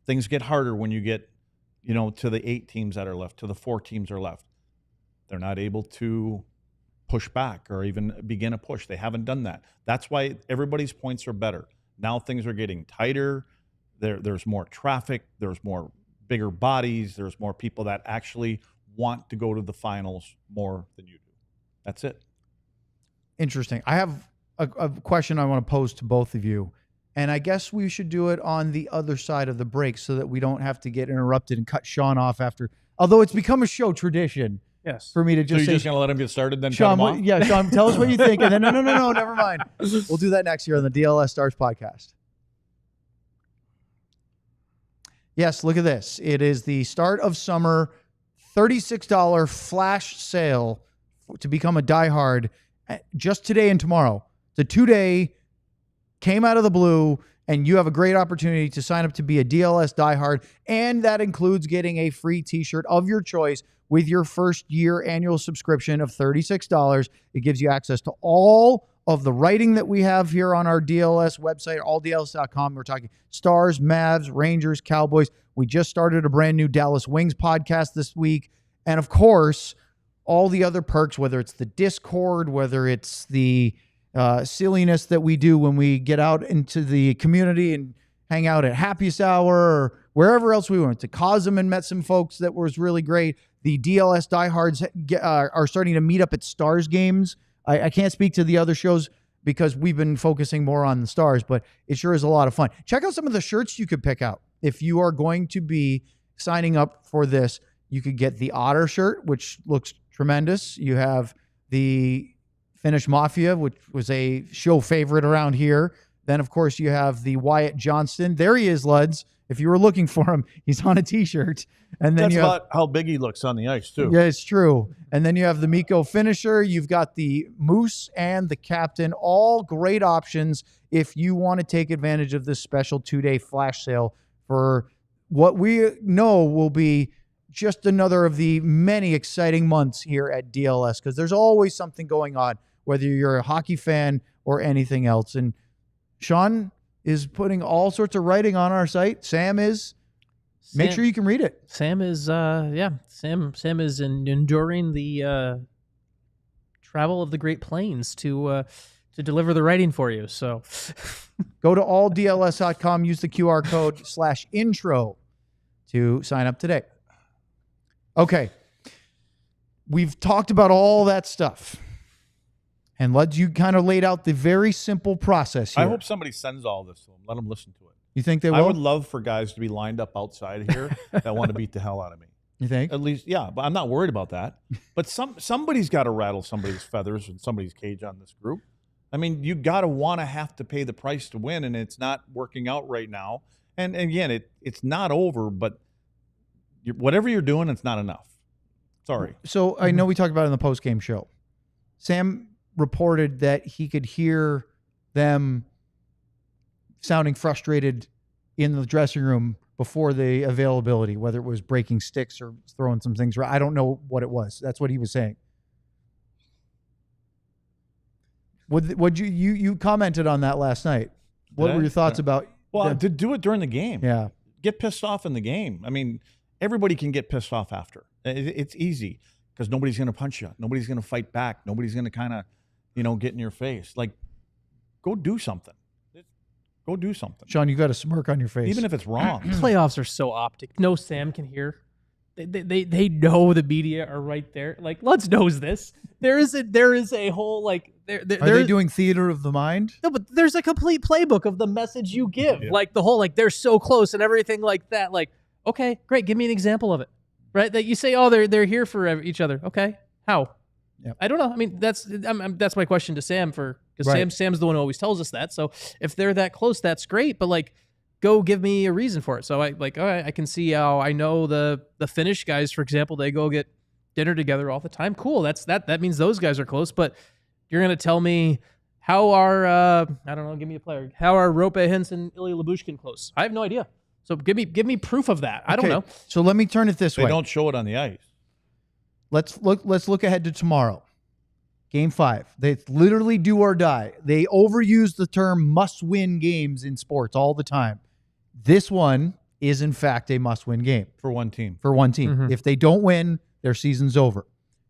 Things get harder when you get, to the 8 teams that are left, to the 4 teams are left. They're not able to push back or even begin a push. They haven't done that. That's why everybody's points are better. Now things are getting tighter. There's more traffic. There's more bigger bodies. There's more people that actually want to go to the finals more than you do. That's it. Interesting. I have a question I want to pose to both of you, and I guess we should do it on the other side of the break so that we don't have to get interrupted and cut Sean off after. Although it's become a show tradition. Yes. For me to just so you're just going to let him get started then? Sean, Sean, tell us what you think. And then, no, never mind. We'll do that next year on the DLLS Stars Podcast. Yes, look at this. It is the start of summer $36 flash sale to become a diehard just today and tomorrow. It's a 2-day, came out of the blue, and you have a great opportunity to sign up to be a DLS diehard, and that includes getting a free t-shirt of your choice with your first year annual subscription of $36. It gives you access to all of the writing that we have here on our DLS website, alldls.com. We're talking Stars, Mavs, Rangers, Cowboys. We just started a brand new Dallas Wings podcast this week. And of course, all the other perks, whether it's the Discord, whether it's the silliness that we do when we get out into the community and hang out at Happiest Hour or wherever else we went. To Cosm and met some folks that was really great. The DLS diehards are starting to meet up at Stars games. I can't speak to the other shows because we've been focusing more on the Stars, but it sure is a lot of fun. Check out some of the shirts you could pick out. If you are going to be signing up for this, you could get the Otter shirt, which looks tremendous. You have the Finnish Mafia, which was a show favorite around here. Then, of course, you have the Wyatt Johnston. There he is, Luds. If you were looking for him, he's on a T-shirt. And then that's about how big he looks on the ice, too. Yeah, it's true. And then you have the Mikko finisher. You've got the Moose and the Captain. All great options if you want to take advantage of this special 2-day flash sale for what we know will be just another of the many exciting months here at DLS, because there's always something going on, whether you're a hockey fan or anything else. And Sean is putting all sorts of writing on our site. Sam is. Make sure you can read it. Sam is, Sam is enduring the travel of the Great Plains to deliver the writing for you. So go to alldls.com, use the QR code /intro to sign up today. Okay. We've talked about all that stuff. And you kind of laid out the very simple process here. I hope somebody sends all this to them. Let them listen to it. You think they will? I would love for guys to be lined up outside here that want to beat the hell out of me. You think? At least, yeah, but I'm not worried about that. But somebody's got to rattle somebody's feathers and somebody's cage on this group. I mean, you got to have to pay the price to win, and it's not working out right now. And again, it's not over, but whatever you're doing, it's not enough. Sorry. So I know we talked about it in the post-game show. Sam reported that he could hear them sounding frustrated in the dressing room before the availability, whether it was breaking sticks or throwing some things. I don't know what it was. That's what he was saying. Would you commented on that last night? What were your thoughts about? Well, to do it during the game. Yeah. Get pissed off in the game. I mean, everybody can get pissed off after. It's easy because nobody's going to punch you. Nobody's going to fight back. Nobody's going to kind of, get in your face. Like, go do something. Go do something. Sean, you got a smirk on your face. Even if it's wrong. Playoffs are so optic. No Sam can hear. They know the media are right there. Like, Lutz knows this. There is a whole like. Are they doing theater of the mind? No, but there's a complete playbook of the message you give. Yeah. Like the whole they're so close and everything like that. Like, okay, great. Give me an example of it. Right? That you say, oh, they're here for each other. Okay, how? Yep. I don't know. I mean, that's my question to Sam because right. Sam's the one who always tells us that. So if they're that close, that's great. But like, go give me a reason for it. So all right, I can see how I know the Finnish guys, for example, they go get dinner together all the time. Cool. That means those guys are close. But you're gonna tell me how are I don't know. Give me a player. How are Roope Hintz and Ilya Lyubushkin close? I have no idea. So give me proof of that. I don't know. So let me turn it this way. They don't show it on the ice. Let's look ahead to tomorrow. Game 5. They literally do or die. They overuse the term must-win games in sports all the time. This one is, in fact, a must-win game. For one team. Mm-hmm. If they don't win, their season's over.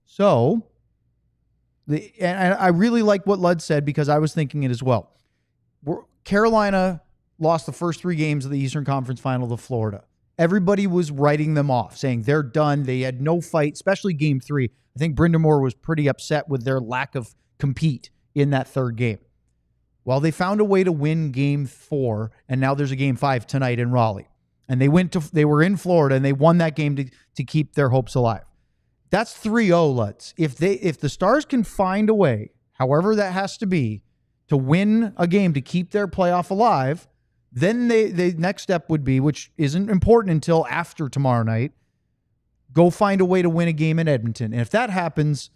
So, and I really like what Lud said because I was thinking it as well. Carolina lost the first 3 games of the Eastern Conference Final to Florida. Everybody was writing them off, saying they're done. They had no fight, especially Game 3. I think Brind'Amour was pretty upset with their lack of compete in that 3rd game. Well, they found a way to win Game 4, and now there's a Game 5 tonight in Raleigh. And they were in Florida, and they won that game to keep their hopes alive. That's 3-0, Lutz. If the Stars can find a way, however that has to be, to win a game to keep their playoff alive, then the next step would be, which isn't important until after tomorrow night, go find a way to win a game in Edmonton. And if that happens,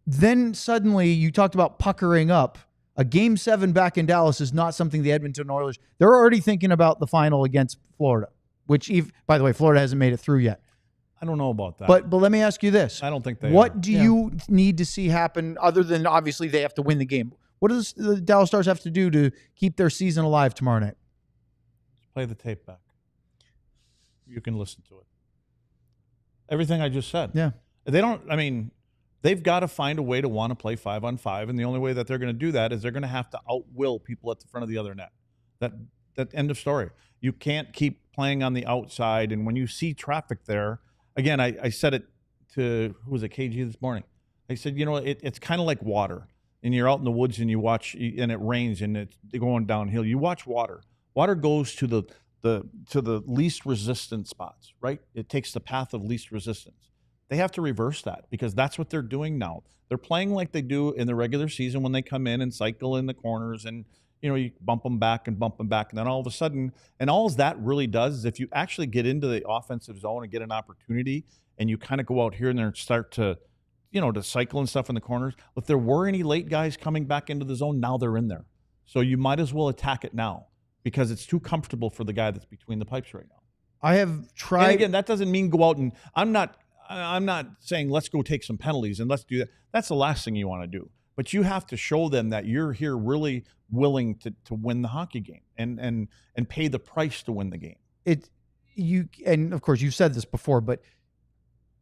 then suddenly you talked about puckering up. A Game 7 back in Dallas is not something the Edmonton Oilers, they're already thinking about the final against Florida, which, by the way, Florida hasn't made it through yet. I don't know about that. But let me ask you this. I don't think they What are. do you need to see happen other than obviously they have to win the game? What does the Dallas Stars have to do to keep their season alive tomorrow night? Play the tape back. You can listen to it. Everything I just said. Yeah. They've got to find a way to want to play 5-on-5, and the only way that they're going to do that is they're going to have to outwill people at the front of the other net. That end of story. You can't keep playing on the outside, and when you see traffic there, again, I said it to, who was it, KG this morning? I said, it's kind of like water, and you're out in the woods and you watch, and it rains and it's going downhill. You watch water. Water goes to the least resistant spots, right? It takes the path of least resistance. They have to reverse that because that's what they're doing now. They're playing like they do in the regular season when they come in and cycle in the corners and, you bump them back. And then all of a sudden, and all that really does is if you actually get into the offensive zone and get an opportunity and you kind of go out here and there and start to, to cycle and stuff in the corners. If there were any late guys coming back into the zone, now they're in there. So you might as well attack it now because it's too comfortable for the guy that's between the pipes right now. I have tried. And again, that doesn't mean go out and I'm not saying let's go take some penalties and let's do that. That's the last thing you want to do. But you have to show them that you're here really willing to win the hockey game and pay the price to win the game. And of course you've said this before, but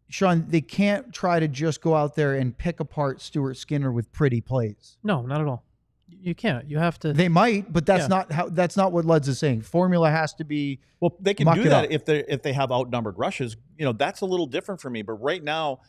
Sean, they can't try to just go out there and pick apart Stuart Skinner with pretty plays. No, not at all. You can't. You have to. They might, but that's not what Lud's is saying. Formula has to be. Well, they can do that if they have outnumbered rushes. That's a little different for me. But right now,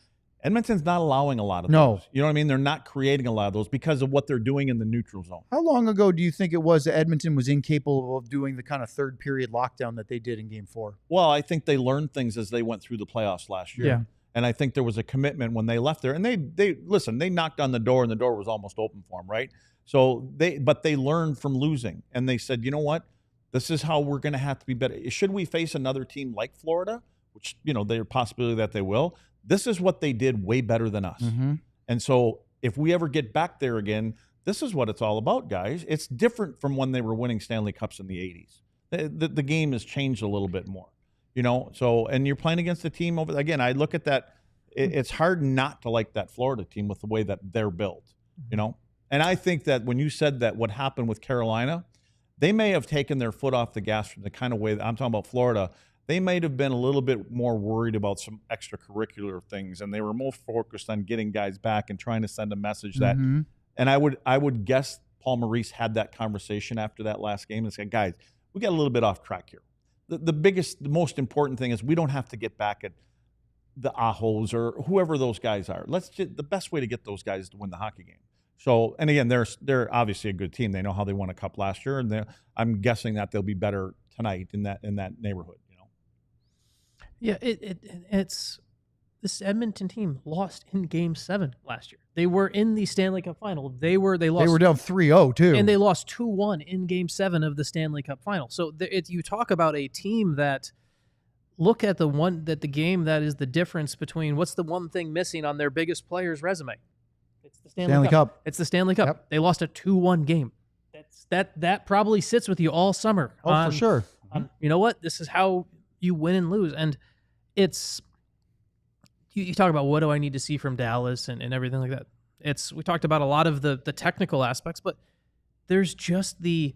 Edmonton's not allowing a lot of those. You know what I mean? They're not creating a lot of those because of what they're doing in the neutral zone. How long ago do you think it was that Edmonton was incapable of doing the kind of third period lockdown that they did in Game 4? Well, I think they learned things as they went through the playoffs last year. Yeah. And I think there was a commitment when they left there. And they knocked on the door and the door was almost open for them, right? So but they learned from losing. And they said, you know what? This is how we're going to have to be better. Should we face another team like Florida, which, there's a possibility that they will, this is what they did way better than us. Mm-hmm. And so if we ever get back there again, this is what it's all about, guys. It's different from when they were winning Stanley Cups in the 80s. The game has changed a little bit more. So, and you're playing against a team again, I look at that, it's hard not to like that Florida team with the way that they're built, And I think that when you said that what happened with Carolina, they may have taken their foot off the gas from the kind of way that I'm talking about Florida. They might have been a little bit more worried about some extracurricular things, and they were more focused on getting guys back and trying to send a message that, and I would guess Paul Maurice had that conversation after that last game and said, guys, we got a little bit off track here. The most important thing is we don't have to get back at the Ahos or whoever those guys are. The best way to get those guys is to win the hockey game. So, and again, they're obviously a good team. They know how they won a cup last year, and I'm guessing that they'll be better tonight in that neighborhood. Yeah, it's this Edmonton team lost in Game 7 last year. They were in the Stanley Cup final. They lost. They were down 3-0 too, and they lost 2-1 in Game 7 of the Stanley Cup final. So you talk about a team that look at the game that is the difference between what's the one thing missing on their biggest player's resume. It's the Stanley Cup. It's the Stanley Cup. Yep. They lost a 2-1 game. That probably sits with you all summer. For sure. You know what? This is how you win and lose. And it's you talk about what do I need to see from Dallas and everything like that. We talked about a lot of the technical aspects, but there's an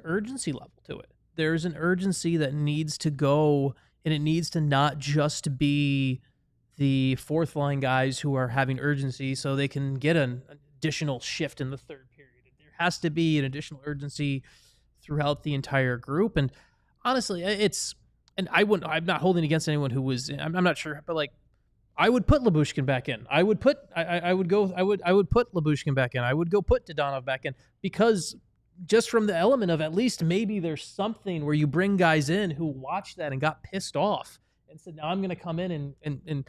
urgency level to it. There's an urgency that needs to go, and it needs to not just be the fourth line guys who are having urgency so they can get an additional shift in the third period. There has to be an additional urgency throughout the entire group. And honestly, I'm not holding against anyone who was, I'm not sure, but I would put Lyubushkin back in. I would put Lyubushkin back in. I would go put Dadonov back in, because just from the element of at least maybe there's something where you bring guys in who watched that and got pissed off and said, now I'm going to come in and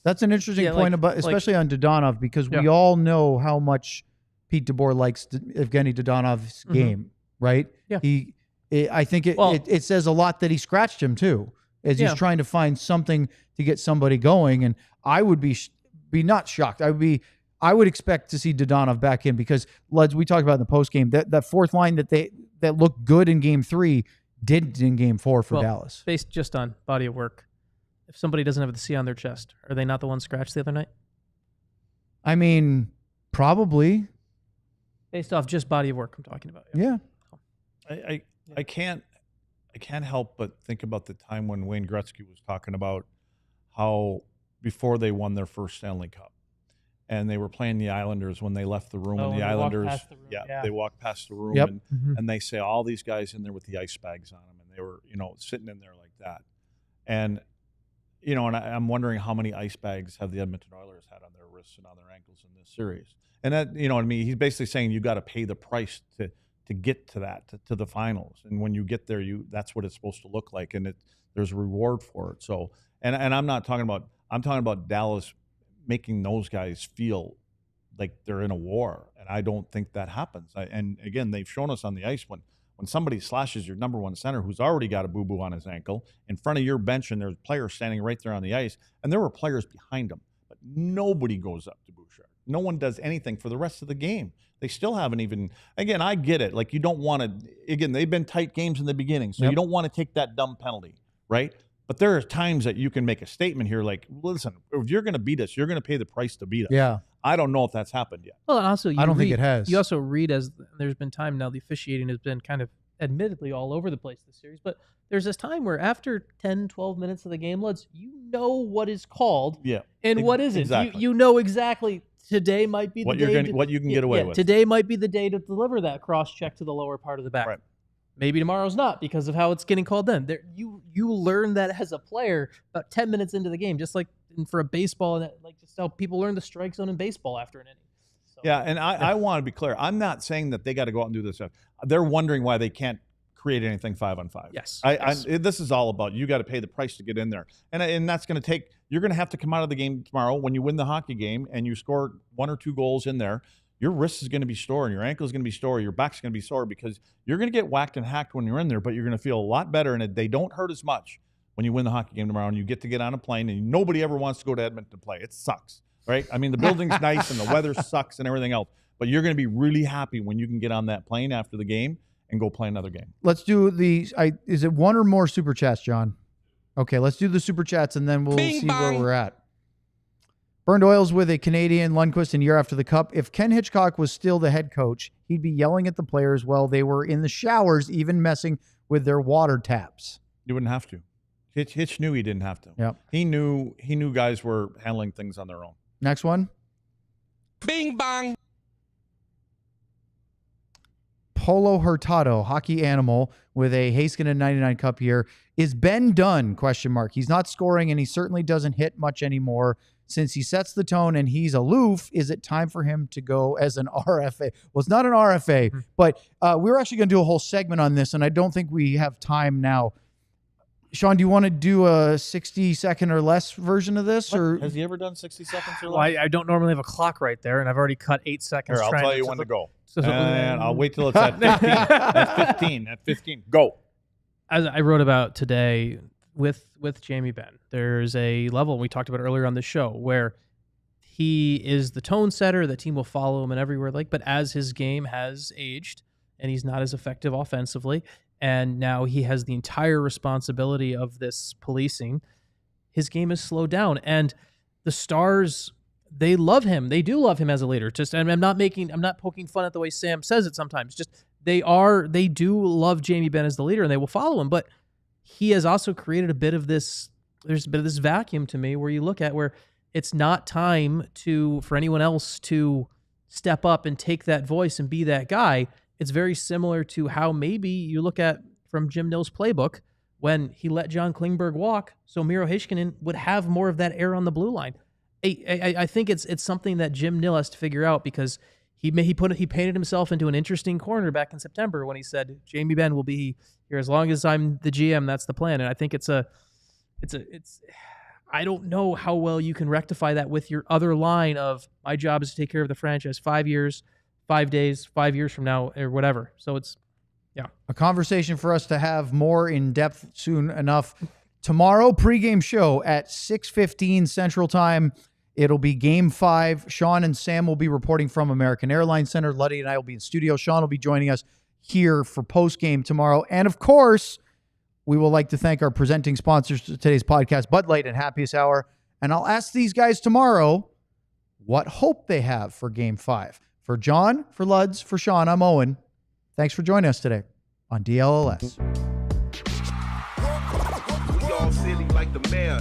that's an interesting point about, especially on Dadonov, because we all know how much Pete DeBoer likes Evgeny Dadonov's game, right? Yeah. I think it says a lot that he scratched him too, as he's trying to find something to get somebody going. And I would be be not shocked. I would expect to see Dodonov back in because we talked about in the post game that fourth line that looked good in game 3 didn't in game 4 for Dallas. Based just on body of work. If somebody doesn't have the C on their chest, are they not the one scratched the other night? I mean, probably. Based off just body of work I'm talking about. Yeah. I can't help but think about the time when Wayne Gretzky was talking about how before they won their first Stanley Cup and they were playing the Islanders when they left the room, and the Islanders, they walked past the room, Yep. and they say all these guys in there with the ice bags on them, and they were, sitting in there like that. And, and I'm wondering how many ice bags have the Edmonton Oilers had on their wrists and on their ankles in this series. And that, what I mean, he's basically saying you got to pay the price to get to that, to the finals. And when you get there, that's what it's supposed to look like. And there's a reward for it. So, and I'm talking about Dallas making those guys feel like they're in a war. And I don't think that happens. And again, they've shown us on the ice when somebody slashes your number one center who's already got a boo-boo on his ankle in front of your bench, and there's players standing right there on the ice, and there were players behind him, but nobody goes up to Bouchard. No one does anything for the rest of the game. They still haven't even, again, I get it. Like, you don't want to, again, they've been tight games in the beginning, so you don't want to take that dumb penalty, right? But there are times that you can make a statement here like, listen, if you're going to beat us, you're going to pay the price to beat us. Yeah. I don't know if that's happened yet. Well, and also, I don't think it has. You also read, as there's been time now, the officiating has been kind of admittedly all over the place this series, but there's this time where after 10, 12 minutes of the game, you know what is called and what isn't. Exactly. You know exactly today might be the day. What you can get away with. Today might be the day to deliver that cross-check to the lower part of the back. Right. Maybe tomorrow's not because of how it's getting called then. You learn that as a player about 10 minutes into the game, just like for a baseball, and just how people learn the strike zone in baseball after an inning. So, yeah, and I want to be clear. I'm not saying that they got to go out and do this stuff. They're wondering why they can't create anything 5-on-5. Yes. This is all about you got to pay the price to get in there. And that's going to take – you're going to have to come out of the game tomorrow when you win the hockey game and you score 1 or 2 goals in there. Your wrist is going to be sore, and your ankle is going to be sore, your back's going to be sore because you're going to get whacked and hacked when you're in there, but you're going to feel a lot better, and they don't hurt as much when you win the hockey game tomorrow and you get on a plane, and nobody ever wants to go to Edmonton to play. It sucks, right? I mean, the building's nice and the weather sucks and everything else, but you're going to be really happy when you can get on that plane after the game and go play another game. Let's do is it one or more super chats, John? Okay, let's do the super chats, and then we'll see where we're at. Burned Oils with a Canadian Lundqvist in year after the Cup. If Ken Hitchcock was still the head coach, he'd be yelling at the players while they were in the showers, even messing with their water taps. You wouldn't have to. Hitch knew he didn't have to. Yep. He knew guys were handling things on their own. Next one. Bing bang. Polo Hurtado, hockey animal, with a Haskin and 99 Cup year. Is Ben done? ? He's not scoring, and he certainly doesn't hit much anymore. Since he sets the tone and he's aloof, is it time for him to go as an RFA? Well, it's not an RFA, but we're actually going to do a whole segment on this, and I don't think we have time now. Sean, do you want to do a 60-second or less version of this? Or has he ever done 60 seconds or less? Well, I don't normally have a clock right there, and I've already cut 8 seconds. Here, I'll tell you when to go. And I'll wait till it's at 15. At 15. At 15. Go. As I wrote about today with Jamie Benn, there's a level we talked about earlier on the show where he is the tone setter. The team will follow him and everywhere. But as his game has aged and he's not as effective offensively, and now he has the entire responsibility of this policing, his game has slowed down. And the Stars, they love him. They do love him as a leader. And I'm not poking fun at the way Sam says it sometimes. Just they do love Jamie Benn as the leader, and they will follow him. But he has also created there's a bit of this vacuum to me where you look at where it's not time for anyone else to step up and take that voice and be that guy. It's very similar to how maybe you look at from Jim Nill's playbook when he let John Klingberg walk, so Miro Heiskanen would have more of that air on the blue line. I think it's something that Jim Nill has to figure out, because he painted himself into an interesting corner back in September when he said Jamie Benn will be here as long as I'm the GM. That's the plan, and I think it's I don't know how well you can rectify that with your other line of my job is to take care of the franchise 5 years, 5 days, 5 years from now, or whatever. So it's, yeah. A conversation for us to have more in depth soon enough. Tomorrow, pregame show at 6:15 Central Time. It'll be Game 5. Sean and Sam will be reporting from American Airlines Center. Luddy and I will be in studio. Sean will be joining us here for post-game tomorrow. And, of course, we will like to thank our presenting sponsors to today's podcast, Bud Light and Happiest Hour. And I'll ask these guys tomorrow what hope they have for Game 5. For John, for Luds, for Sean, I'm Owen. Thanks for joining us today on DLLS. We all silly like the mayor.